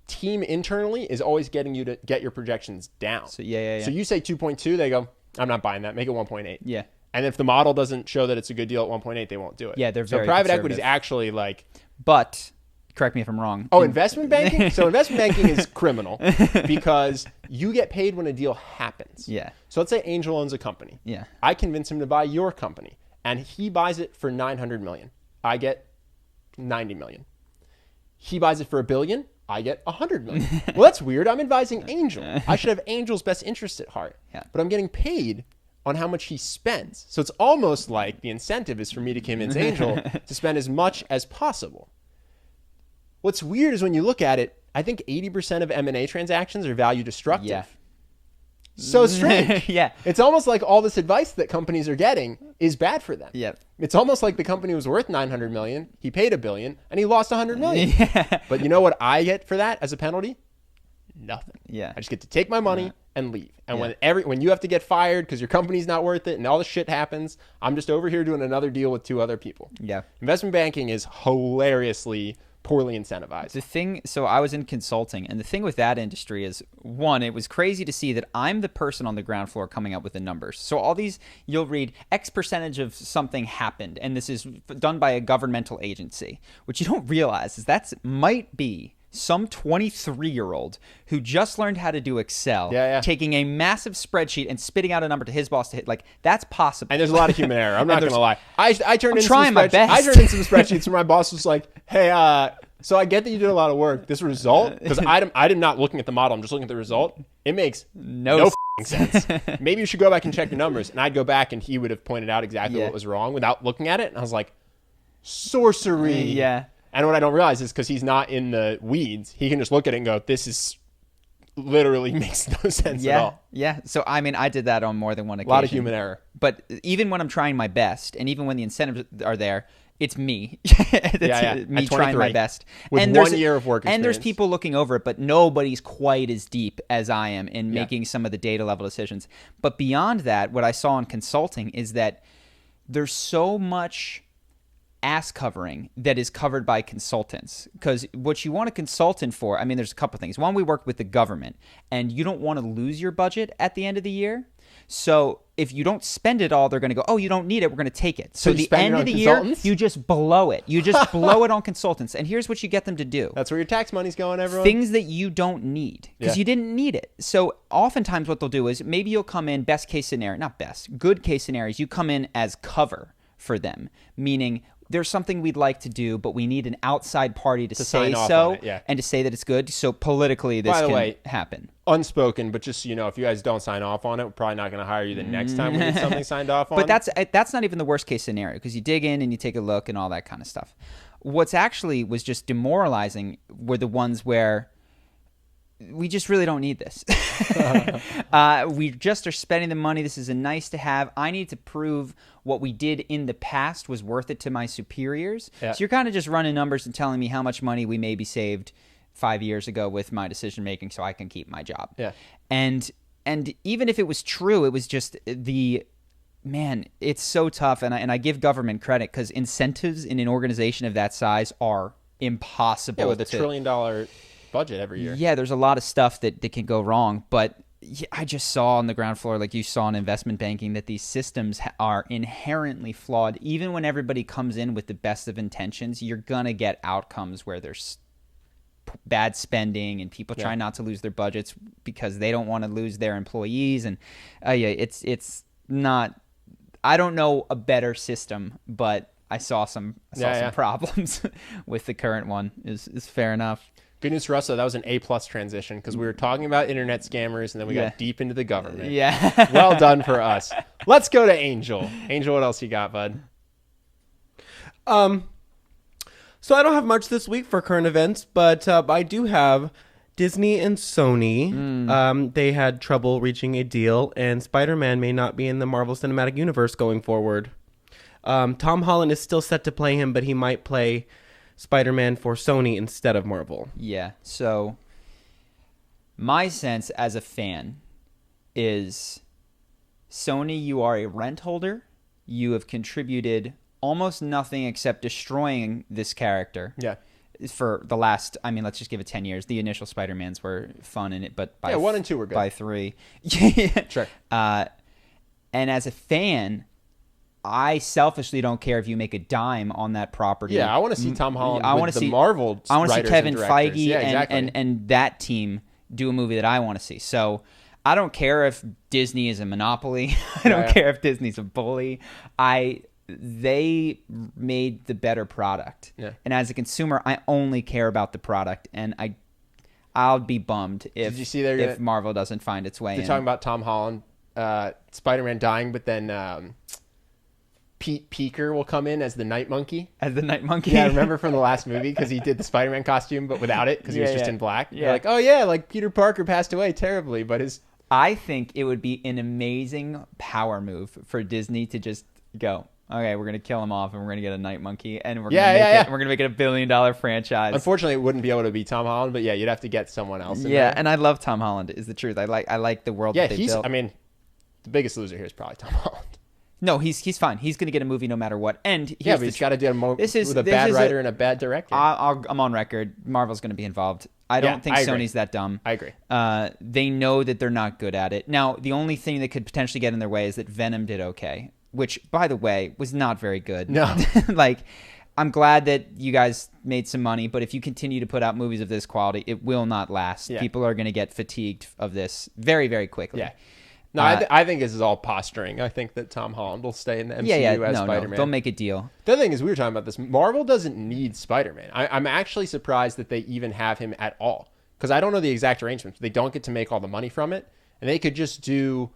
team internally is always getting you to get your projections down. So So you say 2.2, they go, I'm not buying that. Make it 1.8. Yeah. And if the model doesn't show that it's a good deal at 1.8, they won't do it. Yeah, they're very So private conservative. equity is actually like... But, correct me if I'm wrong. Oh, investment banking? So investment banking is criminal because you get paid when a deal happens. Yeah. So let's say Angel owns a company. Yeah. I convince him to buy your company, and he buys it for $900 million. I get $90 million. He buys it for $1 billion. I get $100 million. Well, that's weird. I'm advising Angel. I should have Angel's best interest at heart. Yeah. But I'm getting paid on how much he spends. So it's almost like the incentive is for me to convince Angel to spend as much as possible. What's weird is when you look at it, I think 80% of M&A transactions are value destructive. Yeah. So strange. Yeah. It's almost like all this advice that companies are getting is bad for them. Yeah. It's almost like the company was worth $900 million, he paid $1 billion, and he lost $100 million. Yeah. But you know what I get for that as a penalty? Nothing. Yeah. I just get to take my money and leave. And when you have to get fired because your company's not worth it and all this shit happens, I'm just over here doing another deal with 2 other people. Yeah. Investment banking is hilariously poorly incentivized. So I was in consulting, and the thing with that industry is, one, it was crazy to see that I'm the person on the ground floor coming up with the numbers. So all these, you'll read X percentage of something happened, and this is done by a governmental agency. What you don't realize is that might be some 23-year-old who just learned how to do Excel, taking a massive spreadsheet and spitting out a number to his boss to hit. Like, that's possible. And there's a lot of human error. I'm not going to lie. I turned in trying my best. I turned in some spreadsheets where my boss was like, hey, so I get that you did a lot of work. This result, because I'm not looking at the model. I'm just looking at the result. It makes no sense. Maybe you should go back and check your numbers. And I'd go back and he would have pointed out exactly what was wrong without looking at it. And I was like, sorcery. Yeah. And what I don't realize is because he's not in the weeds, he can just look at it and go, this is literally makes no sense at all. Yeah. So, I mean, I did that on more than one occasion. A lot of human error. But even when I'm trying my best, and even when the incentives are there, it's me. Me trying my best. With 1 year of work experience. And there's people looking over it, but nobody's quite as deep as I am in making some of the data level decisions. But beyond that, what I saw in consulting is that there's so much ass covering that is covered by consultants, because what you want a consultant for, I mean, there's a couple of things. One, we work with the government, and you don't want to lose your budget at the end of the year. So if you don't spend it all, they're going to go, oh, you don't need it, we're going to take it. So the end of the year, you just blow it. You just blow it on consultants. And here's what you get them to do. That's where your tax money's going, everyone. Things that you don't need, because you didn't need it. So oftentimes what they'll do is maybe you'll come in good case scenarios. You come in as cover for them, meaning there's something we'd like to do, but we need an outside party to say so and to say that it's good. So politically, this can happen. Unspoken, but just so you know, if you guys don't sign off on it, we're probably not going to hire you the next time we get something signed off on. But that's not even the worst case scenario, because you dig in and you take a look and all that kind of stuff. What's actually was just demoralizing were the ones where we just really don't need this. We just are spending the money. This is a nice to have. I need to prove what we did in the past was worth it to my superiors. So you're kind of just running numbers and telling me how much money we maybe saved 5 years ago with my decision making so I can keep my job. Yeah. And even if it was true, it was just it's so tough. And I give government credit, because incentives in an organization of that size are impossible. Yeah, with $1 trillion budget every year. Yeah, there's a lot of stuff that can go wrong, but I just saw on the ground floor, like you saw in investment banking, that these systems are inherently flawed. Even when everybody comes in with the best of intentions, you're gonna get outcomes where there's bad spending and people try not to lose their budgets because they don't want to lose their employees, and it's not. I don't know a better system, but I saw some problems with the current one. Is fair enough. Good news for us, though, that was an A+ transition because we were talking about internet scammers and then we got deep into the government. Yeah. Well done for us. Let's go to Angel. Angel, what else you got, bud? So I don't have much this week for current events, but I do have Disney and Sony. They had trouble reaching a deal, and Spider-Man may not be in the Marvel Cinematic Universe going forward. Tom Holland is still set to play him, but he might play Spider-Man for Sony instead of Marvel. Yeah. So my sense as a fan is Sony, you are a rent holder. You have contributed almost nothing except destroying this character. Yeah. For the last, I mean, let's just give it 10 years. The initial Spider-Mans were fun in it, but by 1 and 2 were good. By 3. Yeah. Sure. And as a fan, I selfishly don't care if you make a dime on that property. Yeah, I want to see Tom Holland see Marvel I want to see Kevin Feige yeah, exactly. and that team do a movie that I want to see. So I don't care if Disney is a monopoly. I don't care if Disney's a bully. They made the better product. Yeah. And as a consumer, I only care about the product. And I'll be bummed if Marvel doesn't find its way in. They're talking about Tom Holland, Spider-Man dying, but then Pete Peeker will come in as the Night Monkey. As the Night Monkey? Yeah, remember from the last movie because he did the Spider-Man costume but without it because he was just in black. Yeah. You're like, oh yeah, like Peter Parker passed away terribly, but his... I think it would be an amazing power move for Disney to just go, okay, we're going to kill him off and we're going to get a Night Monkey and we're going to make it $1 billion franchise. Unfortunately, it wouldn't be able to be Tom Holland, but yeah, you'd have to get someone else in there. And I love Tom Holland is the truth. I like the world that they built. I mean, the biggest loser here is probably Tom Holland. No, he's fine. He's going to get a movie no matter what. And but he's got to do it with a bad writer and a bad director. I'm on record. Marvel's going to be involved. I don't think Sony's that dumb. I agree. They know that they're not good at it. Now, the only thing that could potentially get in their way is that Venom did okay, which, by the way, was not very good. No. Like, I'm glad that you guys made some money, but if you continue to put out movies of this quality, it will not last. Yeah. People are going to get fatigued of this very, very quickly. Yeah. No, I think this is all posturing. I think that Tom Holland will stay in the MCU as Spider-Man. They'll make a deal. The other thing is, we were talking about this. Marvel doesn't need Spider-Man. I'm actually surprised that they even have him at all. Because I don't know the exact arrangements. They don't get to make all the money from it. And they could just do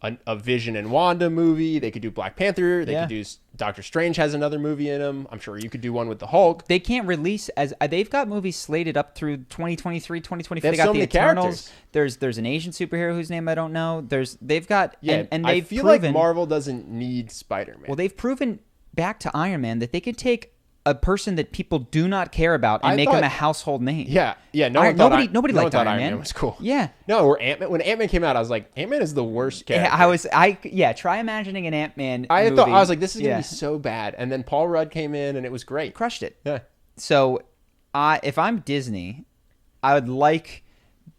a Vision and Wanda movie. They could do Black Panther. They could do Doctor Strange has another movie in him. I'm sure you could do one with the Hulk. They can't release as they've got movies slated up through 2023, 2024. They got the Eternals. There's an Asian superhero whose name I don't know. They've got and I they've feel proven, like Marvel doesn't need Spider-Man. Well, they've proven back to Iron Man that they can take a person that people do not care about and make him a household name. Yeah. Nobody liked Iron Man. It was cool. Yeah. No, when Ant-Man came out, I was like, Ant-Man is the worst character. Try imagining an Ant-Man movie. I was like, this is going to be so bad. And then Paul Rudd came in and it was great. Crushed it. Yeah. So, if I'm Disney, I would like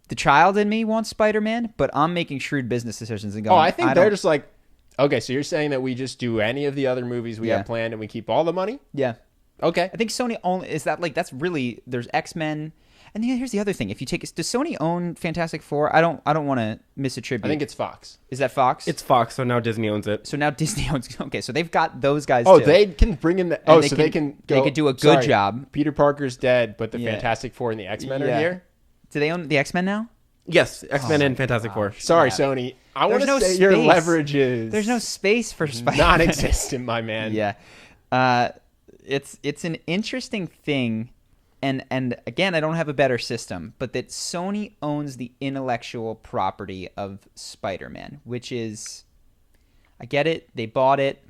the child in me wants Spider-Man, but I'm making shrewd business decisions and going. Oh, I think they're just like, okay, so you're saying that we just do any of the other movies we have planned and we keep all the money? Yeah. Okay. I think Sony only is that like that's really there's X-Men. And here's the other thing. If you take does Sony own Fantastic Four? I don't want to misattribute. I think it's Fox. Is that Fox? It's Fox, so now Disney owns it. So now Disney owns okay, so they've got those guys too. they can bring in the they could do a good job. Peter Parker's dead, but the Fantastic Four and the X-Men are here. Do they own the X-Men now? Yes, X-Men and Fantastic Four. Sorry, Sony. I want to say your leverage is there's no space for Spider-Man. Non-existent, my man. Yeah. It's an interesting thing, and again, I don't have a better system, but that Sony owns the intellectual property of Spider-Man, which is, I get it, they bought it,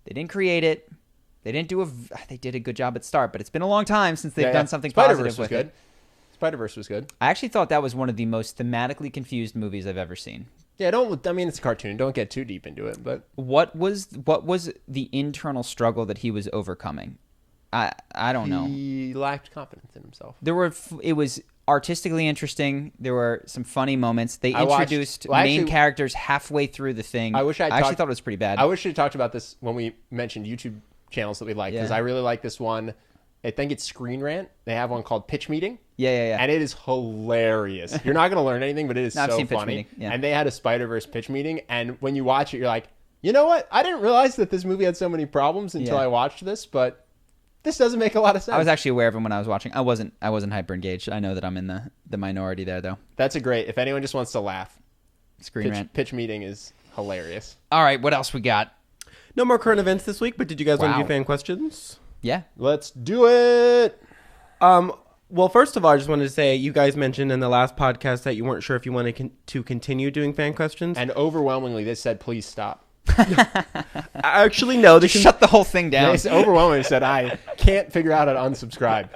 they didn't create it, they did a good job at start, but it's been a long time since they've done something positive with it. Spider-Verse was good. I actually thought that was one of the most thematically confused movies I've ever seen. Yeah, it's a cartoon. Don't get too deep into it. But what was the internal struggle that he was overcoming? I don't know. He lacked confidence in himself. It was artistically interesting. There were some funny moments. They introduced main characters halfway through the thing. I actually thought it was pretty bad. I wish we had talked about this when we mentioned YouTube channels that we like, because I really like this one. I think it's Screen Rant. They have one called Pitch Meeting. Yeah. And it is hilarious. You're not going to learn anything, but it is so funny. Yeah. And they had a Spider-Verse pitch meeting, and when you watch it, you're like, you know what? I didn't realize that this movie had so many problems until I watched this, but This doesn't make a lot of sense. I was actually aware of him when I was watching. I wasn't hyper engaged. I know that I'm in the minority there, though. That's a great. If anyone just wants to laugh, Screen Rant. Pitch meeting is hilarious. All right, what else we got? No more current events this week, but did you guys want to do fan questions? Yeah. Let's do it. Well, first of all, I just wanted to say you guys mentioned in the last podcast that you weren't sure if you wanted to continue doing fan questions. And overwhelmingly, they said, please stop. Actually, no. They Shut the whole thing down. They overwhelmingly said, I can't figure out how to unsubscribe.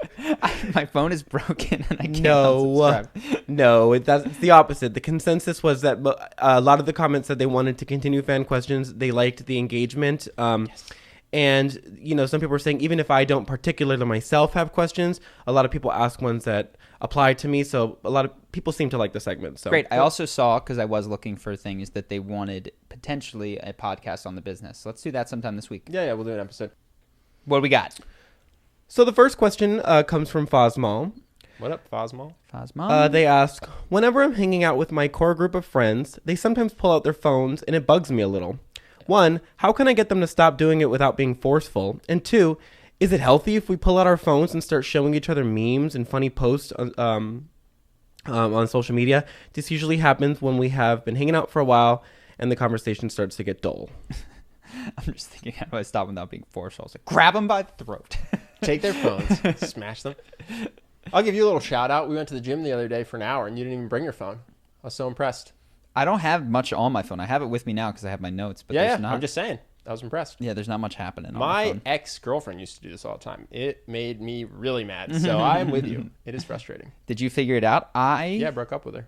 My phone is broken and I can't unsubscribe. No, it's the opposite. The consensus was that a lot of the comments said they wanted to continue fan questions. They liked the engagement. Yes. And, you know, some people are saying, even if I don't particularly myself have questions, a lot of people ask ones that apply to me. So a lot of people seem to like the segment. So great. I also saw, because I was looking for things, that they wanted potentially a podcast on the business. So let's do that sometime this week. Yeah, we'll do an episode. What do we got? So the first question comes from Fosmal. What up, Fosmal? They ask, whenever I'm hanging out with my core group of friends, they sometimes pull out their phones and it bugs me a little. 1, how can I get them to stop doing it without being forceful? And 2, is it healthy if we pull out our phones and start showing each other memes and funny posts on social media? This usually happens when we have been hanging out for a while and the conversation starts to get dull. I'm just thinking, how do I stop without being forceful? So grab them by the throat. Take their phones, smash them. I'll give you a little shout out. We went to the gym the other day for an hour and you didn't even bring your phone. I was so impressed. I don't have much on my phone. I have it with me now because I have my notes. But yeah, not, I'm just saying. I was impressed. Yeah, there's not much happening on my phone. ex-girlfriend used to do this all the time. It made me really mad. So I am with you. It is frustrating. Did you figure it out? Yeah, broke up with her.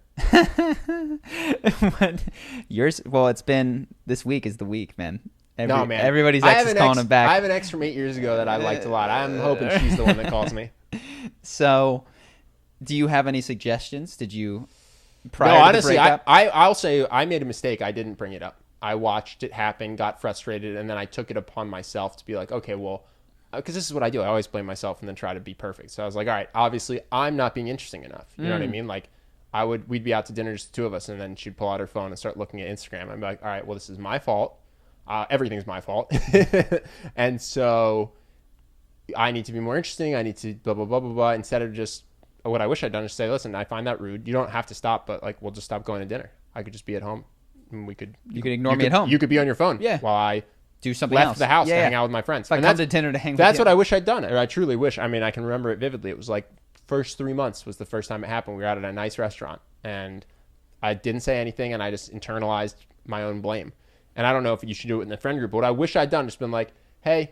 Yours? Well, it's been, this week is the week, man. No, man. Everybody's ex is calling him back. I have an ex from 8 years ago that I liked a lot. I'm hoping she's the one that calls me. So, do you have any suggestions? Did you... No, honestly, I'll say I made a mistake. I didn't bring it up. I watched it happen, got frustrated, and then I took it upon myself to be like, okay, well, because this is what I do. I always blame myself and then try to be perfect. So I was like, all right, obviously I'm not being interesting enough. You know what I mean? Like we'd be out to dinner, just the two of us, and then she'd pull out her phone and start looking at Instagram. I'd be like, all right, well, this is my fault. Everything's my fault. And so I need to be more interesting. I need to blah, blah, blah, blah, blah, instead of just, what I wish I'd done is say, listen, I find that rude. You don't have to stop, but like, we'll just stop going to dinner. I could just be at home. And you could ignore me at home. You could be on your phone while I do something left else. The house to hang out with my friends. Like come to dinner to hang with That's you. what I wish I'd done. Or I truly wish. I mean, I can remember it vividly. It was like first 3 months was the first time it happened. We were out at a nice restaurant and I didn't say anything and I just internalized my own blame. And I don't know if you should do it in the friend group, but what I wish I'd done, just been like, hey,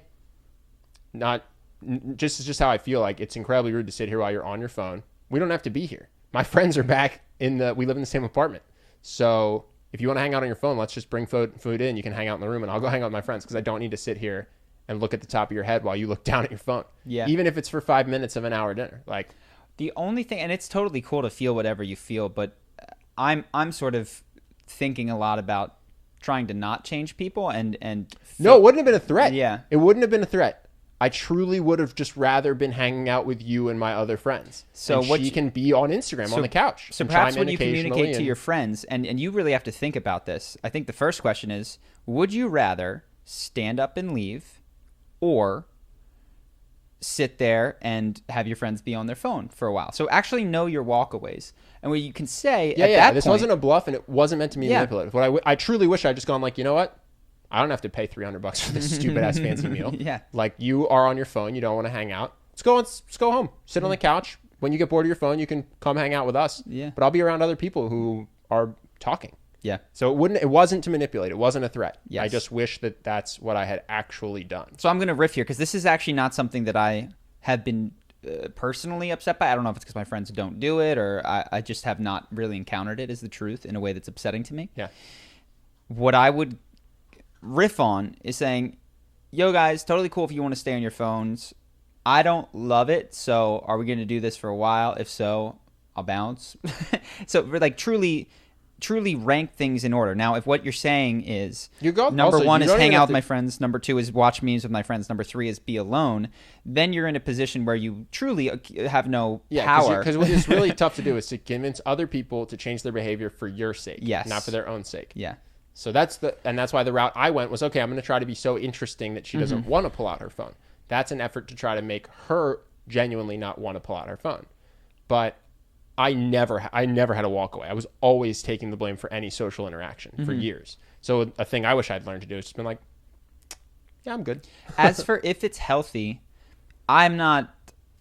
just how I feel. Like it's incredibly rude to sit here while you're on your phone. We don't have to be here. My friends are back we live in the same apartment. So if you want to hang out on your phone, let's just bring food in. You can hang out in the room and I'll go hang out with my friends because I don't need to sit here and look at the top of your head while you look down at your phone. Yeah. Even if it's for 5 minutes of an hour dinner. Like the only thing, and it's totally cool to feel whatever you feel, but I'm sort of thinking a lot about trying to not change people and no, it wouldn't have been a threat. Yeah. It wouldn't have been a threat. I truly would have just rather been hanging out with you and my other friends. So she can be on Instagram on the couch. So perhaps when you communicate to your friends, and you really have to think about this, I think the first question is, would you rather stand up and leave or sit there and have your friends be on their phone for a while? So actually know your walkaways. And what you can say this wasn't a bluff and it wasn't meant to be manipulative. What I truly wish I'd just gone like, you know what? I don't have to pay $300 for this stupid ass fancy meal. Yeah. Like you are on your phone. You don't want to hang out. Let's go home. Sit on the couch. When you get bored of your phone, you can come hang out with us. Yeah. But I'll be around other people who are talking. Yeah. So it wasn't to manipulate. It wasn't a threat. Yes. I just wish that that's what I had actually done. So I'm going to riff here because this is actually not something that I have been personally upset by. I don't know if it's because my friends don't do it or I just have not really encountered it is the truth in a way that's upsetting to me. Yeah. What I would riff on is saying, yo guys, totally cool if you want to stay on your phones. I don't love it, so are we going to do this for a while? If so, I'll bounce. So we're like truly rank things in order. Now, if what you're saying is number one is hang out with my friends, number two is watch memes with my friends, number three is be alone, then you're in a position where you truly have no power. Because what is really tough to do is to convince other people to change their behavior for your sake, not for their own sake. Yeah. So that's why the route I went was, okay, I'm going to try to be so interesting that she doesn't want to pull out her phone. that's an effort to try to make her genuinely not want to pull out her phone. But I never had a walk away. I was always taking the blame for any social interaction for years. So a thing I wish I'd learned to do is just been like, yeah, I'm good. As for if it's healthy, I'm not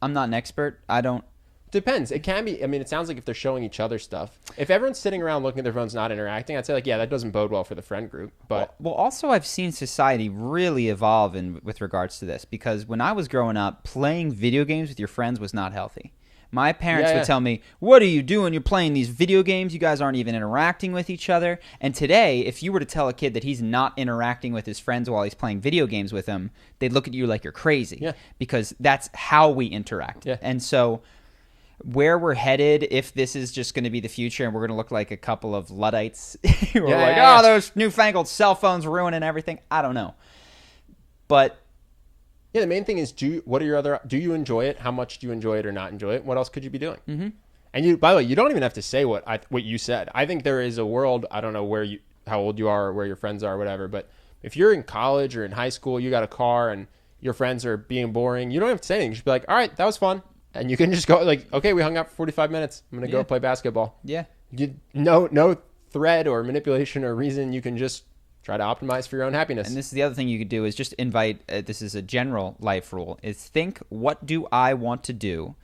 an expert. I don't. Depends. It can be. I mean, it sounds like if they're showing each other stuff. If everyone's sitting around looking at their phones, not interacting, I'd say like, yeah, that doesn't bode well for the friend group. But well, also I've seen society really evolve with regards to this, because when I was growing up, playing video games with your friends was not healthy. My parents would tell me, what are you doing? You're playing these video games. You guys aren't even interacting with each other. And today, if you were to tell a kid that he's not interacting with his friends while he's playing video games with them, they'd look at you like you're crazy. Yeah. Because that's how we interact. Yeah. And so where we're headed, if this is just going to be the future and we're going to look like a couple of Luddites, oh, those newfangled cell phones ruining everything, I don't know. But yeah, the main thing is, do you enjoy it? How much do you enjoy it or not enjoy it? What else could you be doing? Mm-hmm. And by the way, you don't even have to say what you said. I think there is a world, I don't know how old you are or where your friends are or whatever, but if you're in college or in high school, you got a car and your friends are being boring, you don't have to say anything. You just be like, all right, that was fun. And you can just go like, okay, we hung out for 45 minutes. I'm going to go play basketball. Yeah. No thread or manipulation or reason. You can just try to optimize for your own happiness. And this is the other thing you could do is just invite, this is a general life rule, is think, what do I want to do?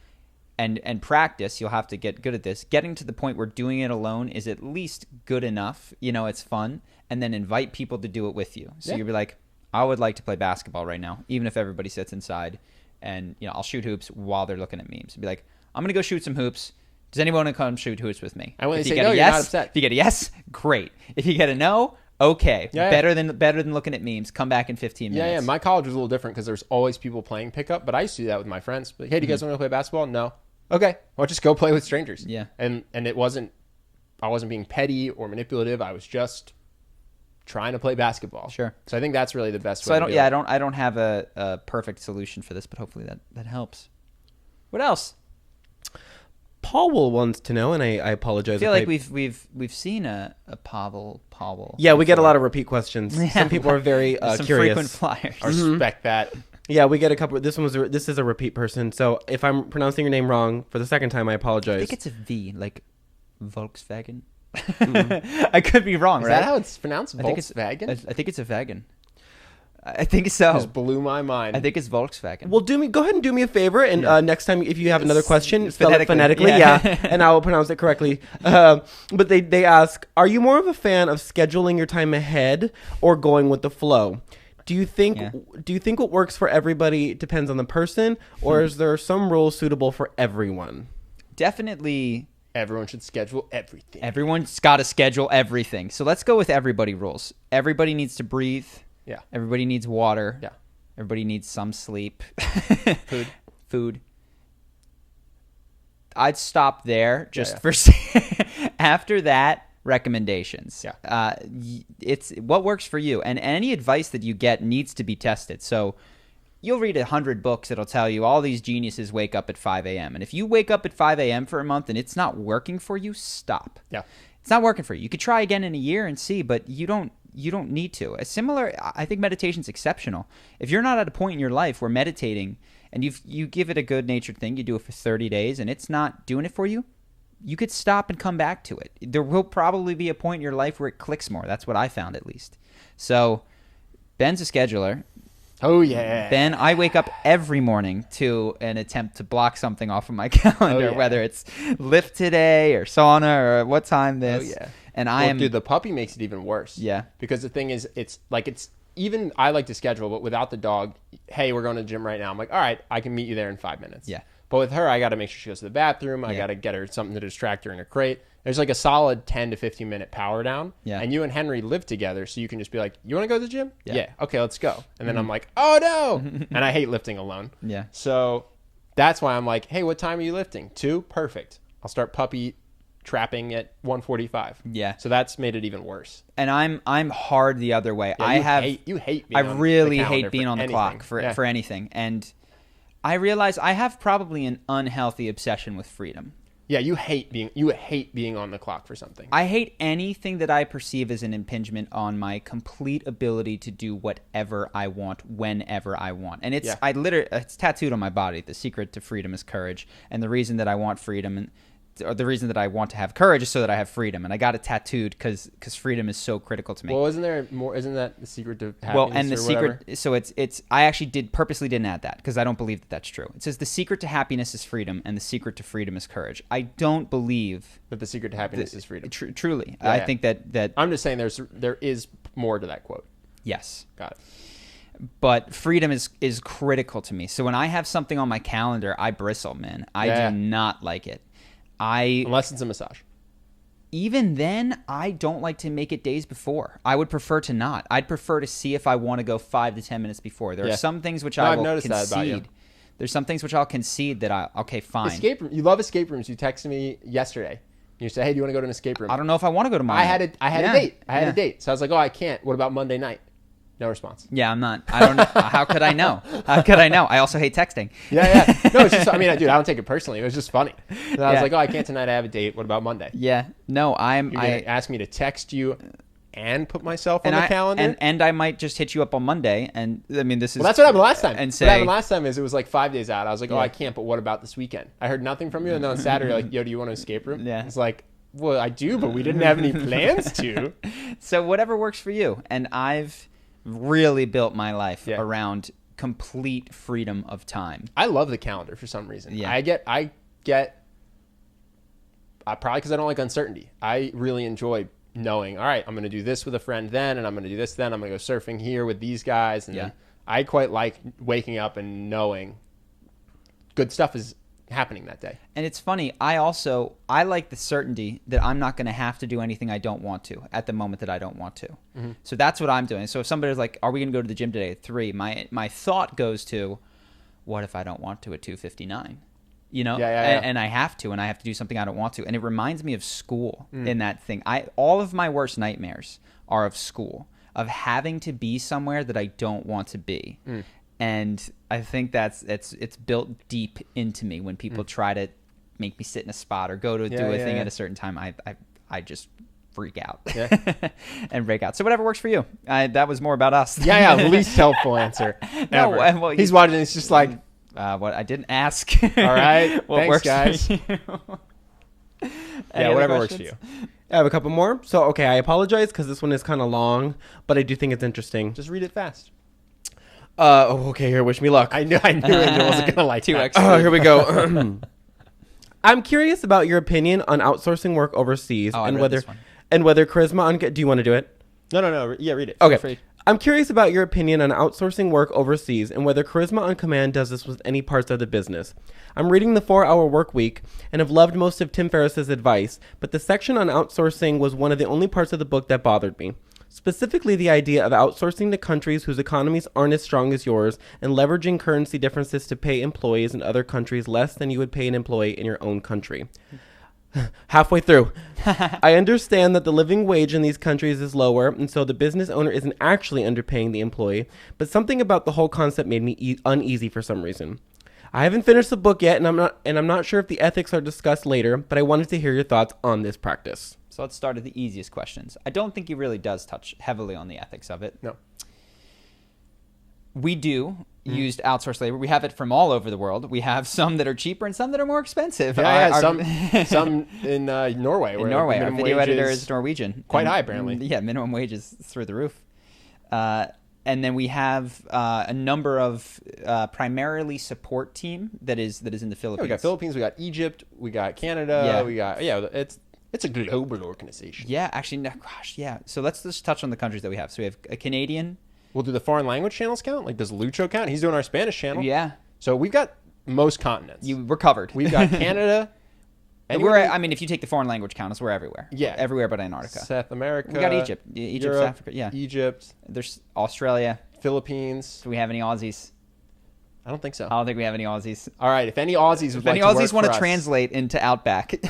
And practice. You'll have to get good at this. Getting to the point where doing it alone is at least good enough. It's fun. And then invite people to do it with you. So you'll be like, I would like to play basketball right now, even if everybody sits inside. And I'll shoot hoops while they're looking at memes. Be like, I'm going to go shoot some hoops. Does anyone want to come shoot hoops with me? And when if they you say get no, a you're yes, not upset. If you get a yes, great. If you get a no, okay. Better than looking at memes. Come back in 15 minutes. Yeah. My college was a little different because there's always people playing pickup, but I used to do that with my friends. Like, hey, do you guys want to play basketball? No. Okay. Well, just go play with strangers. Yeah. And I wasn't being petty or manipulative. I was just trying to play basketball. Sure. So I think that's really the best so way. I don't have a perfect solution for this, but hopefully that helps. What else? Paul wants to know, and I apologize. I feel like we've seen a Pavel. Yeah, we get a lot of repeat questions. Yeah. Some people are very some curious. Frequent flyers. I respect that. Yeah, we get a couple. This is a repeat person. So if I'm pronouncing your name wrong for the second time, I apologize. I think it's a V, like Volkswagen. I could be wrong. Is right? that how it's pronounced? Volkswagen? I think it's a wagon. I think so. Just blew my mind. I think it's Volkswagen. Well, go ahead and do me a favor, and next time if you have another question, spell it phonetically, and I will pronounce it correctly. But they ask, are you more of a fan of scheduling your time ahead or going with the flow? Do you think what works for everybody depends on the person, or is there some rules suitable for everyone? Definitely. Everyone should schedule everything. Everyone's got to schedule everything. So let's go with everybody rules. Everybody needs to breathe. Yeah. Everybody needs water. Yeah. Everybody needs some sleep. Food. I'd stop there just for after that, recommendations. Yeah. It's what works for you, and any advice that you get needs to be tested. So you'll read 100 books that'll tell you all these geniuses wake up at 5 a.m. And if you wake up at 5 a.m. for a month and it's not working for you, stop. Yeah. It's not working for you. You could try again in a year and see, but you don't need to. I think meditation's exceptional. If you're not at a point in your life where meditating and you give it a good-natured thing, you do it for 30 days and it's not doing it for you, you could stop and come back to it. There will probably be a point in your life where it clicks more. That's what I found, at least. So Ben's a scheduler. Oh, yeah. Ben, I wake up every morning to an attempt to block something off of my calendar, whether it's lift today or sauna or what time this. Oh, yeah. And dude, the puppy makes it even worse. Yeah. Because the thing is, even I like to schedule, but without the dog, hey, we're going to the gym right now. I'm like, all right, I can meet you there in 5 minutes. Yeah. But with her, I got to make sure she goes to the bathroom. I got to get her something to distract her in a crate. There's like a solid 10 to 15 minute power down. Yeah. And you and Henry live together, so you can just be like, you want to go to the gym? Yeah. Okay, let's go. And then I'm like, oh, no. And I hate lifting alone. Yeah. So that's why I'm like, hey, what time are you lifting? 2? Perfect. I'll start puppy trapping at 1:45. Yeah. So that's made it even worse. And I'm hard the other way. Yeah, you hate being I really on the hate being on the clock for anything. And I realize I have probably an unhealthy obsession with freedom. Yeah, you hate being on the clock for something. I hate anything that I perceive as an impingement on my complete ability to do whatever I want whenever I want. And it's it's tattooed on my body. The secret to freedom is courage, and the reason that I want freedom or the reason that I want to have courage is so that I have freedom. And I got it tattooed because freedom is so critical to me. Well, isn't that the secret to happiness? Well, and the secret, whatever? so it's I actually purposely didn't add that because I don't believe that that's true. It says the secret to happiness is freedom, and the secret to freedom is courage. I don't believe that the secret to happiness is freedom. Truly, I think that I'm just saying there is more to that quote. Yes, got it. But freedom is critical to me. So when I have something on my calendar, I bristle, man. I do not like it. Unless it's a massage. Even then, I don't like to make it days before. I would prefer to not. I'd prefer to see if I want to go 5 to 10 minutes before. There are some things which I will concede. That about you. There's some things which I'll concede that okay, fine. Escape room. You love escape rooms. You texted me yesterday. You said, "Hey, do you want to go to an escape room?" I don't know if I want to go to Monday. I had a date. I had a date. So I was like, "Oh, I can't. What about Monday night?" No response. Yeah, I'm not. I don't know. How could I know? How could I know? I also hate texting. Yeah. No, it's just, I mean, dude, I don't take it personally. It was just funny. And I was like, "Oh, I can't tonight. I have a date. What about Monday?" Yeah. No, You're gonna ask me to text you and put myself on the calendar? And I might just hit you up on Monday. And I mean, this is... Well, that's what happened last time. And say, what happened last time is it was like 5 days out. I was like, "Oh, I can't, but what about this weekend?" I heard nothing from you. And then on Saturday, like, "Yo, do you want to escape room?" Yeah. It's like, well, I do, but we didn't have any plans to. So whatever works for you. And I've really built my life around complete freedom of time. I love the calendar for some reason. Yeah. I get probably because I don't like uncertainty. I really enjoy knowing, all right, I'm going to do this with a friend then, and I'm going to do this then. I'm going to go surfing here with these guys. And I quite like waking up and knowing good stuff is happening that day. And it's funny, I like the certainty that I'm not going to have to do anything I don't want to at the moment that I don't want to. Mm-hmm. So that's what I'm doing. So if somebody's like, "Are we going to go to the gym today at 3?" My thought goes to, what if I don't want to at 2:59? You know, and I have to do something I don't want to. And it reminds me of school in that thing. All of my worst nightmares are of school, of having to be somewhere that I don't want to be. And I think it's built deep into me when people try to make me sit in a spot or go to do a thing at a certain time. I just freak out and break out. So whatever works for you. That was more about us. The least helpful answer ever. Well, he's watching. It's just like, what I didn't ask. All right, what thanks, works guys. For you? Whatever works for you. I have a couple more. So okay, I apologize because this one is kind of long, but I do think it's interesting. Just read it fast. Okay, here, wish me luck. I knew Angel wasn't gonna like 2x. Here we go. I'm curious about your opinion on outsourcing work overseas and whether charisma. Do you want to do it? No. Yeah, read it. Okay. I'm curious about your opinion on outsourcing work overseas and whether Charisma on Command does this with any parts of the business. I'm reading the 4-Hour Work Week and have loved most of Tim Ferriss's advice, but the section on outsourcing was one of the only parts of the book that bothered me. Specifically, the idea of outsourcing to countries whose economies aren't as strong as yours and leveraging currency differences to pay employees in other countries less than you would pay an employee in your own country. Halfway through. I understand that the living wage in these countries is lower, and so the business owner isn't actually underpaying the employee, but something about the whole concept made me uneasy for some reason. I haven't finished the book yet, and I'm not sure if the ethics are discussed later, but I wanted to hear your thoughts on this practice. So let's start at the easiest questions. I don't think he really does touch heavily on the ethics of it. No. We do used outsourced labor. We have it from all over the world. We have some that are cheaper and some that are more expensive. Some in Norway. In Norway, our video editor is Norwegian. Quite high, apparently. Yeah, minimum wage is through the roof. And then we have a number of primarily support team that is in the Philippines. We got Philippines. We got Egypt. We got Canada. We got it's a global organization. Yeah, actually, no, gosh, yeah. So let's just touch on the countries that we have. So we have a Canadian. Well, do the foreign language channels count? Like, does Lucho count? He's doing our Spanish channel. Yeah. So we've got most continents. We're covered. We've got Canada. And if you take the foreign language count, we're everywhere. Yeah. Everywhere but Antarctica. South America. We got Egypt. Europe, Africa. Yeah. Egypt. There's Australia. Philippines. Do we have any Aussies? I don't think so. I don't think we have any Aussies. All right. If any Aussies want to translate into Outback.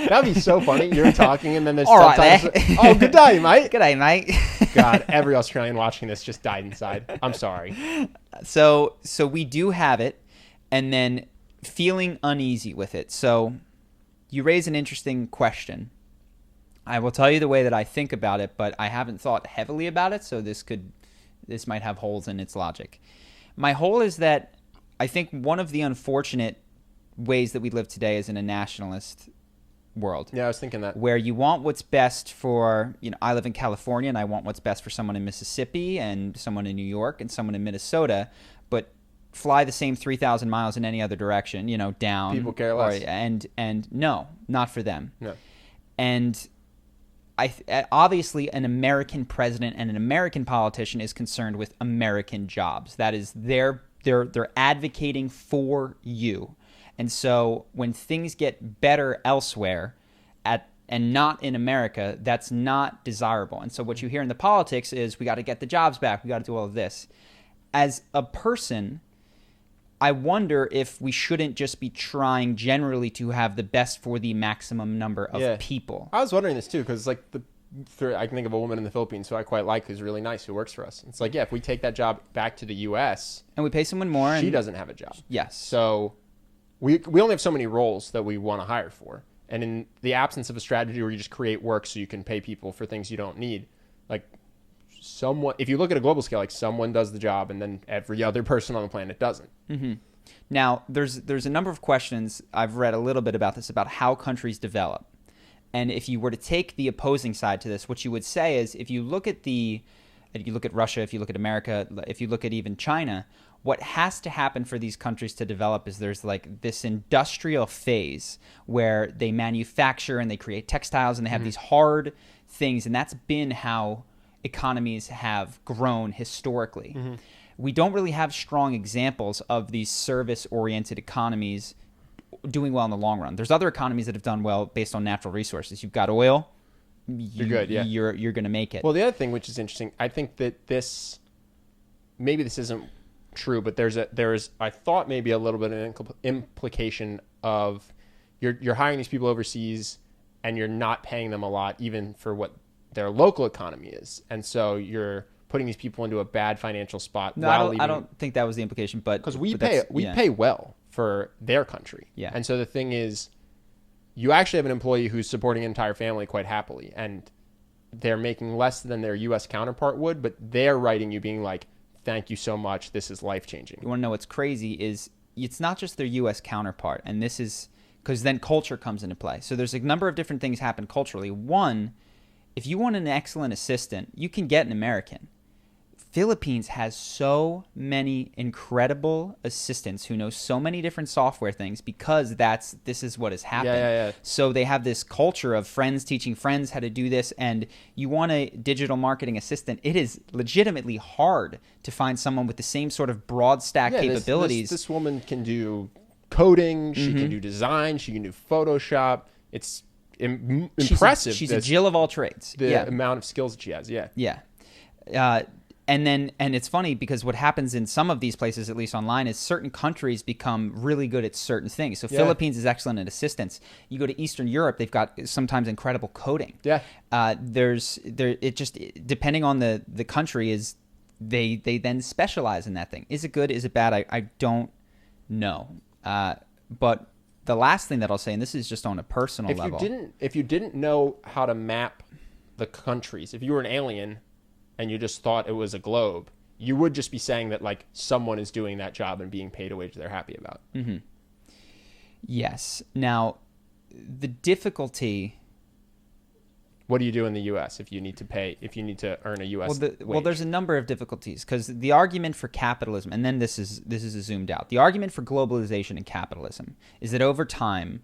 That'd be so funny. You're talking and then there's all subtitles. Right, oh, good day, mate. Good day, mate. God, every Australian watching this just died inside. I'm sorry. So we do have it, and then feeling uneasy with it. So you raise an interesting question. I will tell you the way that I think about it, but I haven't thought heavily about it, so this might have holes in its logic. My hole is that I think one of the unfortunate ways that we live today is in a nationalist world. Yeah, I was thinking that. Where you want what's best for, I live in California and I want what's best for someone in Mississippi and someone in New York and someone in Minnesota, but fly the same 3,000 miles in any other direction, down. People care less. And no, not for them. No. And obviously an American president and an American politician is concerned with American jobs. That is they're advocating for you. And so when things get better elsewhere and not in America, that's not desirable. And so what you hear in the politics is we got to get the jobs back. We got to do all of this. As a person, I wonder if we shouldn't just be trying generally to have the best for the maximum number of people. I was wondering this too, because I can think of a woman in the Philippines who I quite like, who's really nice, who works for us. It's if we take that job back to the U.S. and we pay someone more, she doesn't have a job. Yes. So we only have so many roles that we want to hire for. And in the absence of a strategy where you just create work so you can pay people for things you don't need, if you look at a global scale, someone does the job and then every other person on the planet doesn't. Mm-hmm. Now, there's a number of questions. I've read a little bit about this, about how countries develop. And if you were to take the opposing side to this, what you would say is if you look at Russia, if you look at America, if you look at even China, what has to happen for these countries to develop is there's this industrial phase where they manufacture and they create textiles and they have these hard things. And that's been how economies have grown historically. Mm-hmm. We don't really have strong examples of these service-oriented economies doing well in the long run. There's other economies that have done well based on natural resources. You've got oil. You're good, yeah. You're going to make it. Well, the other thing, which is interesting, I think that maybe this isn't true, but there is I thought maybe a little bit of an implication of you're hiring these people overseas and you're not paying them a lot, even for what their local economy is, and so you're putting these people into a bad financial spot. No, I don't think that was the implication, but because we pay well for their country, yeah. And so the thing is, you actually have an employee who's supporting an entire family quite happily, and they're making less than their U.S. counterpart would, but they're writing you being like, "Thank you so much. This is life changing." You want to know what's crazy is it's not just their U.S. counterpart, and this is because then culture comes into play. So there's a number of different things happen culturally. One, if you want an excellent assistant, you can get an American. Philippines has so many incredible assistants who know so many different software things because this is what has happened. Yeah. So they have this culture of friends teaching friends how to do this, and you want a digital marketing assistant. It is legitimately hard to find someone with the same sort of broad stack capabilities. This woman can do coding, she can do design, she can do Photoshop. It's impressive. She's a Jill of all trades. The amount of skills that she has, Yeah. And it's funny because what happens in some of these places, at least online, is certain countries become really good at certain things. So Philippines is excellent at assistance. You go to Eastern Europe, they've got sometimes incredible coding. Yeah. It just depending on the country is they then specialize in that thing. Is it good? Is it bad? I don't know. But the last thing that I'll say, and this is just on a personal level. If you didn't know how to map the countries, if you were an alien and you just thought it was a globe, you would just be saying that someone is doing that job and being paid a wage they're happy about. Mm-hmm. Yes. Now, the difficulty. What do you do in the U.S. if you need to earn a U.S. wage? Well, there's a number of difficulties because the argument for capitalism, and then this is a zoomed out. The argument for globalization and capitalism is that over time,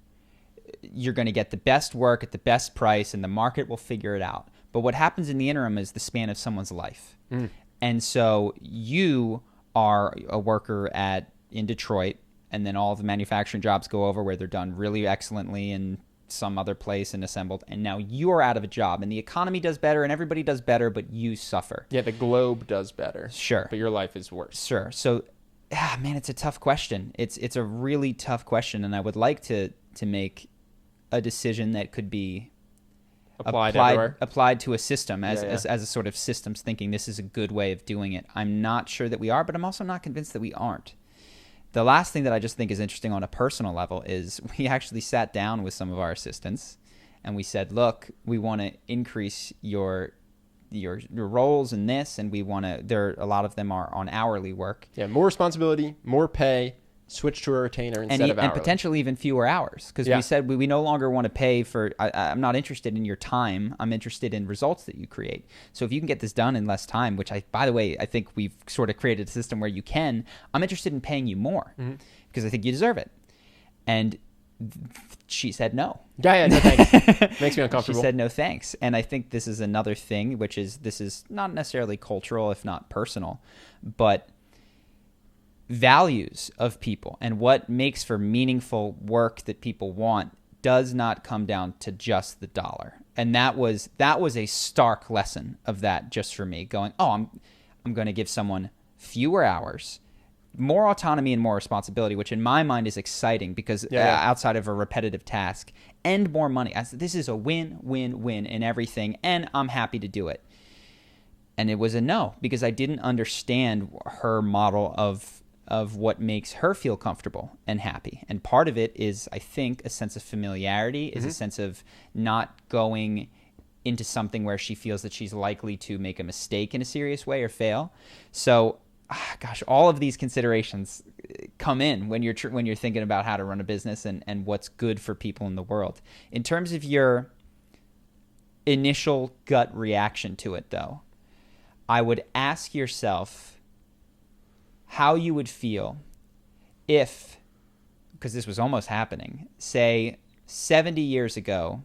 you're going to get the best work at the best price, and the market will figure it out. But what happens in the interim is the span of someone's life. Mm. And so you are a worker in Detroit, and then all the manufacturing jobs go over where they're done really excellently in some other place and assembled. And now you are out of a job, and the economy does better, and everybody does better, but you suffer. Yeah, the globe does better. Sure. But your life is worse. Sure. So, man, it's a tough question. It's a really tough question, and I would like to make a decision that could be applied to a system as a sort of systems thinking. This is a good way of doing it. I'm not sure that we are, but I'm also not convinced that we aren't. the last thing that I just think is interesting on a personal level is we actually sat down with some of our assistants and we said, look, we want to increase your roles in this, and we want to, a lot of them are on hourly work. Yeah, more responsibility, more pay, switch to a retainer instead of hourly. And potentially even fewer hours, because we said we no longer want to pay for, I'm not interested in your time, I'm interested in results that you create. So if you can get this done in less time, which by the way, I think we've sort of created a system where you can, I'm interested in paying you more because I think you deserve it. And she said no. Yeah, no thanks. Makes me uncomfortable. She said no thanks. And I think this is another thing, which is, this is not necessarily cultural, if not personal, but values of people and what makes for meaningful work that people want does not come down to just the dollar. And that was a stark lesson of that just for me, going, oh, I'm going to give someone fewer hours, more autonomy and more responsibility, which in my mind is exciting because outside of a repetitive task, and more money. This is a win-win-win in everything, and I'm happy to do it. And it was a no, because I didn't understand her model of what makes her feel comfortable and happy. And part of it is, I think, a sense of familiarity, is a sense of not going into something where she feels that she's likely to make a mistake in a serious way or fail. So gosh, all of these considerations come in when you're thinking about how to run a business and what's good for people in the world. In terms of your initial gut reaction to it, though, I would ask yourself how you would feel if, because this was almost happening, say 70 years ago,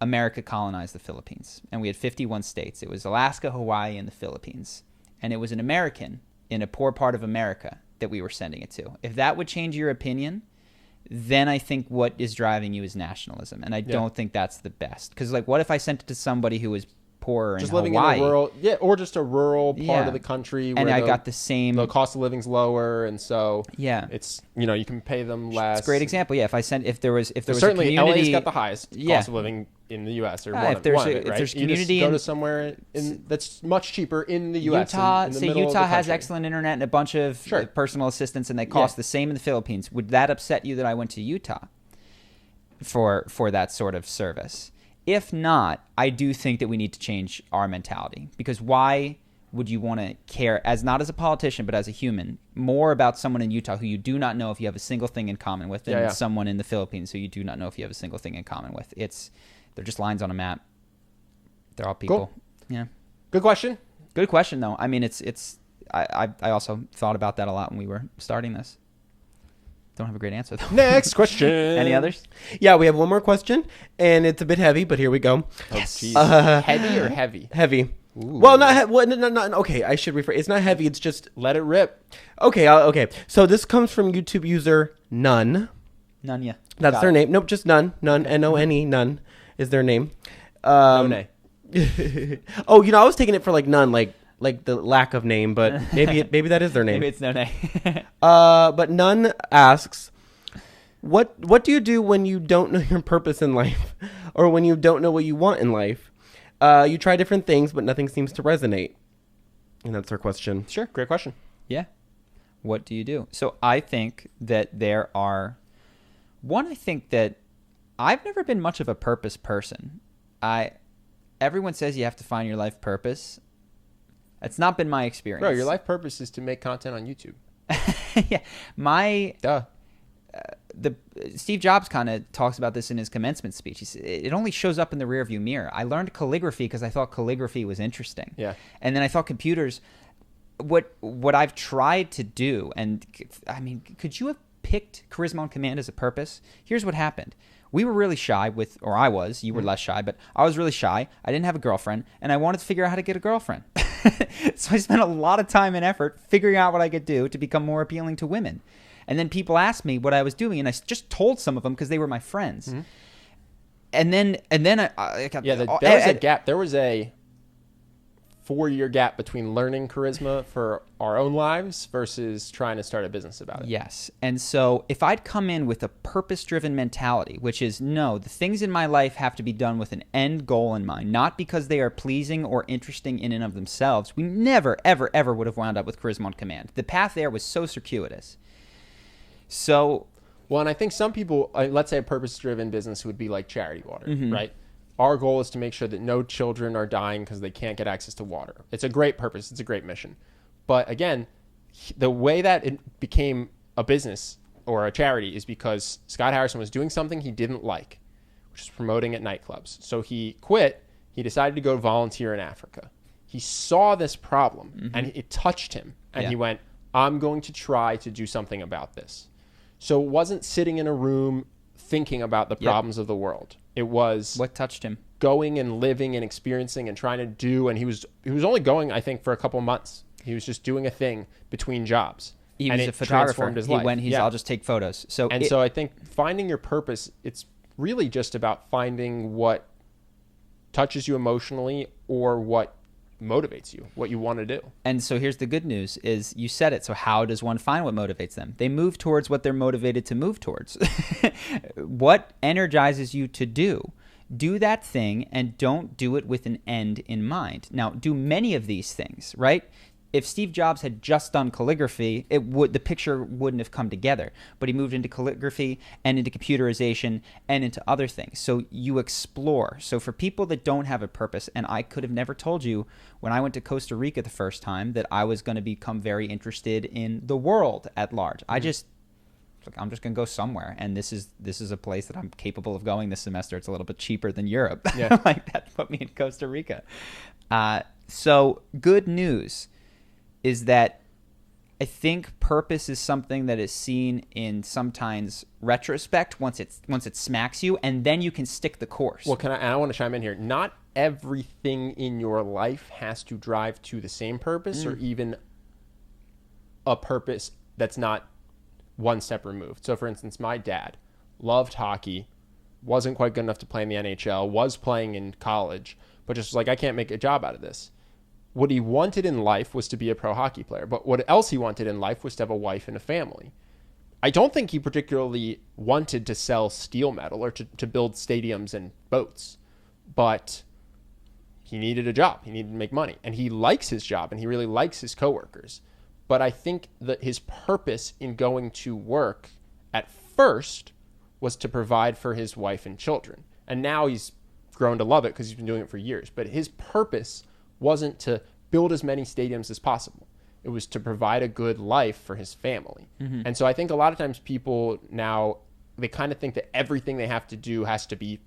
America colonized the Philippines, and we had 51 states. It was Alaska, Hawaii, and the Philippines. And it was an American in a poor part of America that we were sending it to. If that would change your opinion, then I think what is driving you is nationalism. And I don't think that's the best. Because, like, what if I sent it to somebody who was poorer just in living Hawaii? In a rural, or just a rural part of the country where and I got the same, the cost of living's lower, and so it's, you can pay them less. It's a great example. Yeah, if there was certainly a community, LA's got the highest cost of living in the U.S. or one of it, right? If there's you community, just go to somewhere that's much cheaper in the U.S. Utah has excellent internet and a bunch of personal assistants, and they cost the same in the Philippines. Would that upset you that I went to Utah for that sort of service? If not, I do think that we need to change our mentality, because why would you want to care, not as a politician, but as a human, more about someone in Utah who you do not know if you have a single thing in common with than someone in the Philippines who you do not know if you have a single thing in common with? They're just lines on a map. They're all people. Cool. Yeah. Good question. Good question, though. I mean, I also thought about that a lot when we were starting this. Don't have a great answer, though. Next question. Any others? Yeah, we have one more question, and it's a bit heavy, but here we go. Yes. Heavy or heavy? Heavy. Ooh. Well, not okay, I should rephrase. It's not heavy, it's just... Let it rip. Okay, okay. So this comes from YouTube user None. None, yeah. That's their name. Nope, just None. None, N-O-N-E, None is their name. No. Oh, I was taking it for like None, like the lack of name, but maybe that is their name. Maybe it's no name. But None asks, what do you do when you don't know your purpose in life, or when you don't know what you want in life? You try different things, but nothing seems to resonate. And that's our question. Sure, great question. Yeah. What do you do? So I think that I think that I've never been much of a purpose person. Everyone says you have to find your life purpose. It's not been my experience. Bro, your life purpose is to make content on YouTube. Yeah. Steve Jobs kind of talks about this in his commencement speech. He said, it only shows up in the rearview mirror. I learned calligraphy because I thought calligraphy was interesting. Yeah. And then I thought computers, what I've tried to do, and I mean, could you have picked Charisma on Command as a purpose? Here's what happened. We were really shy I was, you were less shy, but I was really shy. I didn't have a girlfriend, and I wanted to figure out how to get a girlfriend. So I spent a lot of time and effort figuring out what I could do to become more appealing to women. And then people asked me what I was doing, and I just told some of them because they were my friends. Mm-hmm. And then I got... Yeah, there was a gap. There was a 4-year gap between learning charisma for our own lives versus trying to start a business about it. Yes. And so if I'd come in with a purpose-driven mentality, which is, no, the things in my life have to be done with an end goal in mind, not because they are pleasing or interesting in and of themselves, we never, ever, ever would have wound up with Charisma on Command. The path there was so circuitous. So, well, and I think some people, let's say a purpose-driven business would be like Charity Water, right? Our goal is to make sure that no children are dying because they can't get access to water. It's a great purpose. It's a great mission. But again, the way that it became a business or a charity is because Scott Harrison was doing something he didn't like, which is promoting at nightclubs. So he quit. He decided to go volunteer in Africa. He saw this problem and it touched him. And he went, I'm going to try to do something about this. So it wasn't sitting in a room thinking about the problems of the world. It was what touched him? Going and living and experiencing and trying to do. And he was only going, I think, for a couple months. He was just doing a thing between jobs. He was a photographer. I'll just take photos. So I think finding your purpose, it's really just about finding what touches you emotionally or what motivates you, what you want to do. And so here's the good news is you said it. So how does one find what motivates them? They move towards what they're motivated to move towards. What energizes you to do? Do that thing and don't do it with an end in mind. Now, do many of these things, right? If Steve Jobs had just done calligraphy, the picture wouldn't have come together. But he moved into calligraphy and into computerization and into other things. So you explore. So for people that don't have a purpose, and I could have never told you when I went to Costa Rica the first time that I was going to become very interested in the world at large. I'm just going to go somewhere, and this is a place that I'm capable of going this semester. It's a little bit cheaper than Europe. Yeah. Like that put me in Costa Rica. So good news is that I think purpose is something that is seen in sometimes retrospect once it smacks you, and then you can stick the course. Well, I want to chime in here. Not everything in your life has to drive to the same purpose or even a purpose that's not one step removed. So, for instance, my dad loved hockey, wasn't quite good enough to play in the NHL, was playing in college, but just was like, I can't make a job out of this. What he wanted in life was to be a pro hockey player, but what else he wanted in life was to have a wife and a family. I don't think he particularly wanted to sell steel metal or to build stadiums and boats, but he needed a job. He needed to make money, and he likes his job, and he really likes his coworkers. But I think that his purpose in going to work at first was to provide for his wife and children, and now he's grown to love it because he's been doing it for years. But his purpose wasn't to build as many stadiums as possible. It was to provide a good life for his family. And so I think a lot of times people now, they kind of think that everything they have to do has to be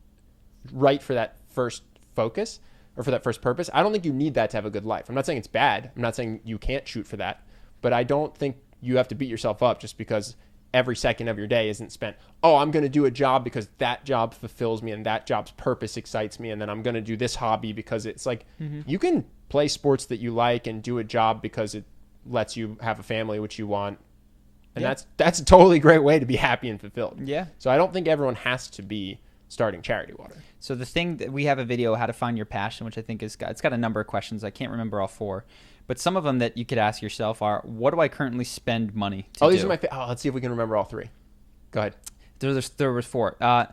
right for that first focus or for that first purpose. I don't think you need that to have a good life. I'm not saying it's bad. I'm not saying you can't shoot for that. But I don't think you have to beat yourself up just because every second of your day isn't spent, I'm going to do a job because that job fulfills me and that job's purpose excites me, and then I'm going to do this hobby because it's like you can play sports that you like and do a job because it lets you have a family which you want, and that's a totally great way to be happy and fulfilled. So I don't think everyone has to be starting Charity Water. So the thing that we have a video, How to Find Your Passion, which I think it's got a number of questions. I can't remember all 4. But some of them that you could ask yourself are, what do I currently spend money to do? These are my let's see if we can remember all 3. Go ahead. There was 4.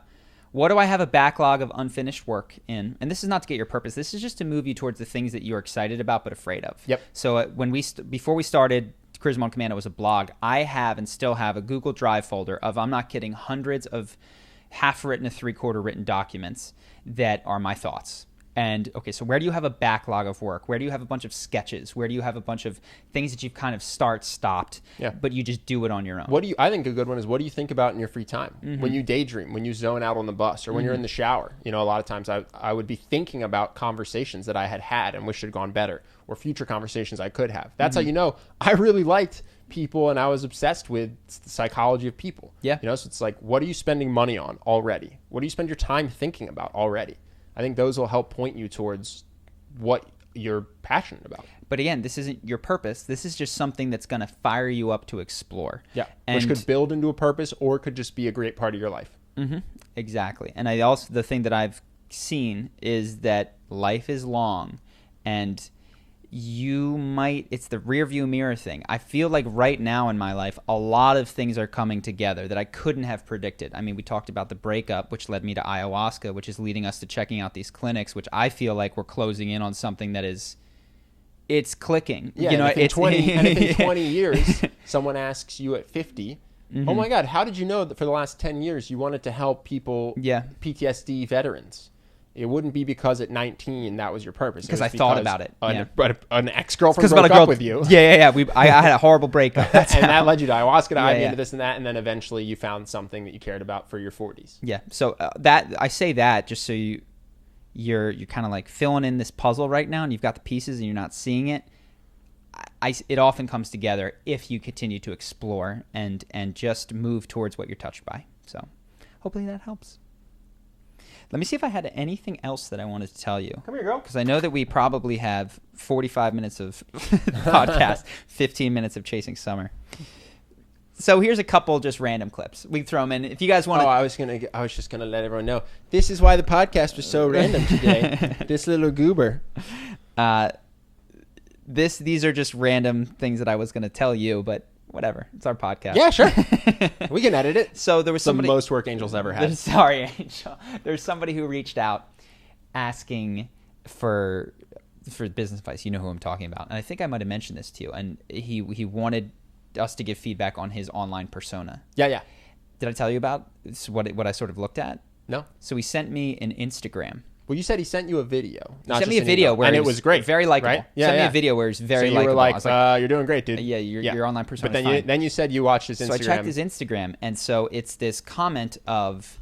What do I have a backlog of unfinished work in? And this is not to get your purpose. This is just to move you towards the things that you're excited about but afraid of. So before we started Charisma on Command, it was a blog. I have and still have a Google Drive folder of, I'm not kidding, hundreds of half-written to three-quarter written documents that are my thoughts. And, okay, so where do you have a backlog of work? Where do you have a bunch of sketches? Where do you have a bunch of things that you've kind of stopped, but you just do it on your own? I think a good one is, what do you think about in your free time? When you daydream, when you zone out on the bus, or when you're in the shower? A lot of times I would be thinking about conversations that I had and wish had gone better, or future conversations I could have. That's how you know I really liked people and I was obsessed with the psychology of people. So it's like, what are you spending money on already? What do you spend your time thinking about already? I think those will help point you towards what you're passionate about. But again, this isn't your purpose. This is just something that's going to fire you up to explore. Which could build into a purpose or could just be a great part of your life. Exactly. And the thing that I've seen is that life is long, and it's the rear view mirror thing. I feel like right now in my life, a lot of things are coming together that I couldn't have predicted. I mean, we talked about the breakup, which led me to ayahuasca, which is leading us to checking out these clinics, which I feel like we're closing in on something that it's clicking. If in 20 years, someone asks you at 50, oh my God, how did you know that for the last 10 years you wanted to help people, PTSD veterans? It wouldn't be because at 19 that was your purpose. Because I thought about it. An ex-girlfriend broke up with you. Yeah. I had a horrible breakup. And that led you to ayahuasca, to IBM, to this and that, and then eventually you found something that you cared about for your 40s. Yeah. So that I say that just so you're kind of like filling in this puzzle right now, and you've got the pieces and you're not seeing it. It often comes together if you continue to explore and just move towards what you're touched by. So hopefully that helps. Let me see if I had anything else that I wanted to tell you. Come here, girl. Because I know that we probably have 45 minutes of podcast, 15 minutes of Chasing Summer. So here's a couple just random clips. We throw them in. If you guys want to... I was just gonna let everyone know. This is why the podcast was so random today. This little goober. These are just random things that I was going to tell you, but whatever. It's our podcast. Yeah, sure. We can edit it. So there was somebody... The most work Angel's ever had. Sorry, Angel. There's somebody who reached out asking for business advice. You know who I'm talking about. And I think I might have mentioned this to you. And he wanted us to give feedback on his online persona. Yeah. Did I tell you about what I sort of looked at? No. So he sent me an Instagram. Well, you said he sent you a video. He sent me a video where it was great, very likable. Right? Yeah, sent me a video where it was very likable. So you were like, you're doing great, dude. Yeah, your online persona. But then you said you watched his Instagram. So I checked his Instagram, and so it's this comment of,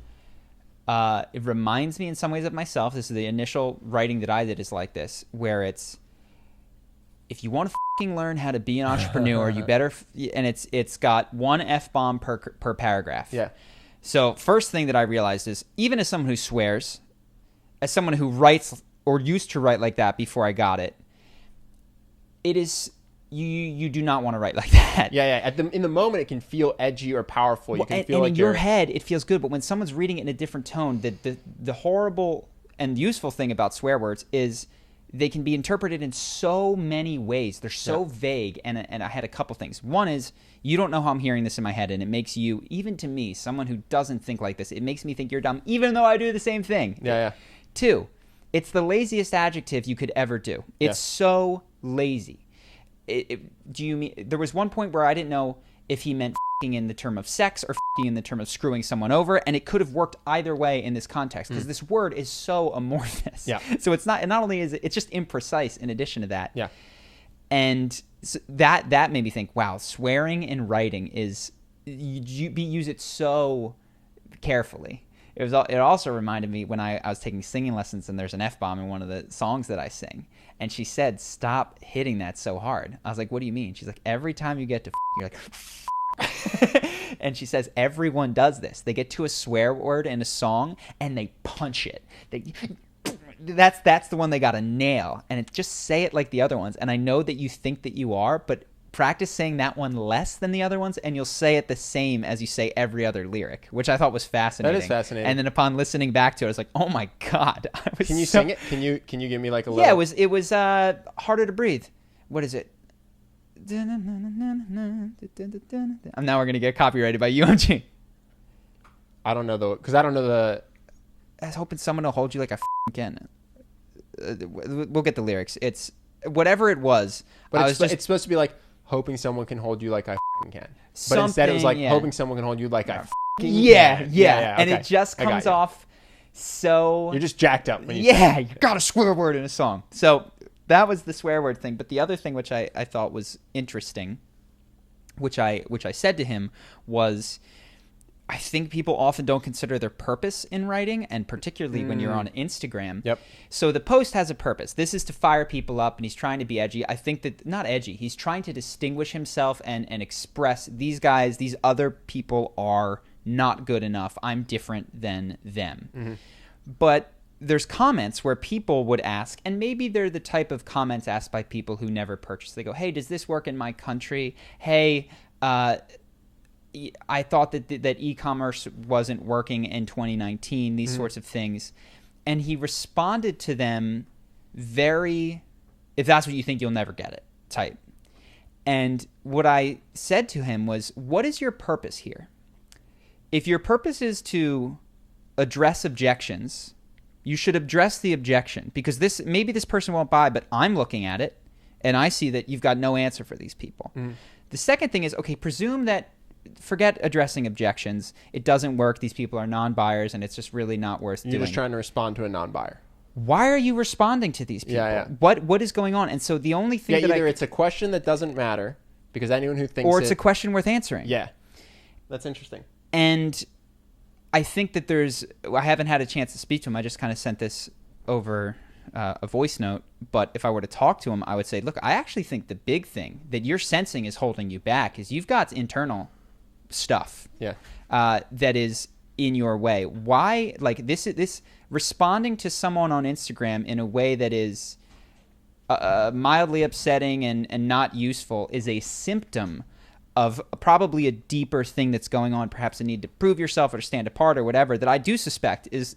it reminds me in some ways of myself. This is the initial writing that I did is like this, where it's, if you want to fucking learn how to be an entrepreneur, you better, and it's got one F-bomb per paragraph. Yeah. So first thing that I realized is, even as someone who swears, as someone who writes or used to write like that before I got it, it is you do not want to write like that. Yeah. In the moment, it can feel edgy or powerful. You can feel like in your head, it feels good. But when someone's reading it in a different tone, the horrible and useful thing about swear words is they can be interpreted in so many ways. They're so vague. And I had a couple things. One is, you don't know how I'm hearing this in my head, and it makes you, even to me, someone who doesn't think like this, it makes me think you're dumb, even though I do the same thing. Yeah. 2, it's the laziest adjective you could ever do. It's so lazy. Do you mean there was one point where I didn't know if he meant f***ing in the term of sex or f***ing in the term of screwing someone over, and it could have worked either way in this context because this word is so amorphous. Yeah. So it's not only is it's just imprecise in addition to that. Yeah. And so that made me think, wow, swearing in writing is you use it so carefully. It also reminded me when I was taking singing lessons, and there's an F-bomb in one of the songs that I sing. And she said, stop hitting that so hard. I was like, what do you mean? She's like, every time you get to you're like, and she says, everyone does this. They get to a swear word in a song, and they punch it. That's the one they got to nail. And just say it like the other ones. And I know that you think that you are, but practice saying that one less than the other ones, and you'll say it the same as you say every other lyric, which I thought was fascinating. That is fascinating. And then upon listening back to it, I was like, oh my God. Can you sing it? Can you give me like a little? Yeah, it was Harder to Breathe. What is it? Now we're going to get copyrighted by UMG. I don't know because I don't know the... I was hoping someone will hold you like I can. We'll get the lyrics. It's whatever it was. But it's supposed to be like, hoping someone can hold you like I can. But instead it was like, hoping someone can hold you like I can. Yeah. And it just comes off so... You're just jacked up. When you you got a swear word in a song. So that was the swear word thing. But the other thing which I thought was interesting, which I said to him was... I think people often don't consider their purpose in writing, and particularly when you're on Instagram. Yep. So the post has a purpose. This is to fire people up, and he's trying to be edgy. I think that, not edgy, he's trying to distinguish himself and express these guys, these other people are not good enough. I'm different than them. Mm-hmm. But there's comments where people would ask, and maybe they're the type of comments asked by people who never purchase. They go, hey, does this work in my country? Hey, I thought that e-commerce wasn't working in 2019, these sorts of things. And he responded to them very, if that's what you think, you'll never get it, type. And what I said to him was, what is your purpose here? If your purpose is to address objections, you should address the objection, because maybe this person won't buy, but I'm looking at it and I see that you've got no answer for these people. The second thing is, okay, presume that forget addressing objections. It doesn't work. These people are non-buyers, and it's just really not worth doing. You're just trying to respond to a non-buyer. Why are you responding to these people? Yeah. What is going on? And so the only thing that either it's a question that doesn't matter because anyone who thinks or it's a question worth answering. Yeah, that's interesting. And I think that I haven't had a chance to speak to him. I just kind of sent this over a voice note. But if I were to talk to him, I would say, look, I actually think the big thing that you're sensing is holding you back is you've got internal stuff that is in your way. Why? Like this responding to someone on Instagram in a way that is mildly upsetting and not useful is a symptom of probably a deeper thing that's going on, perhaps a need to prove yourself or to stand apart or whatever, that I do suspect is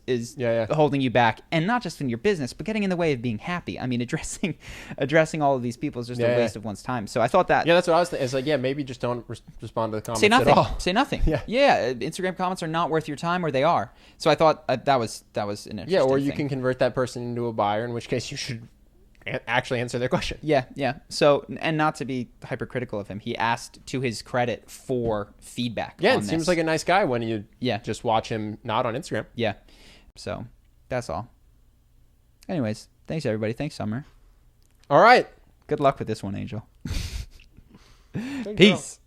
holding you back, and not just in your business, but getting in the way of being happy. I mean, addressing all of these people is just a waste of one's time. So I thought that... Yeah, that's what I was thinking. It's like, maybe just don't respond to the comments Say nothing. at all. Say nothing. Yeah, Instagram comments are not worth your time, or they are. So I thought that was an interesting Yeah, or you thing. can convert that person into a buyer, in which case you should actually answer their question. Yeah. So, and not to be hypercritical of him, he asked, to his credit, for feedback. Yeah, on it seems this. like a nice guy when you just watch him not on Instagram. Yeah. So that's all. Anyways, thanks everybody. Thanks, Summer. All right. Good luck with this one, Angel. Peace.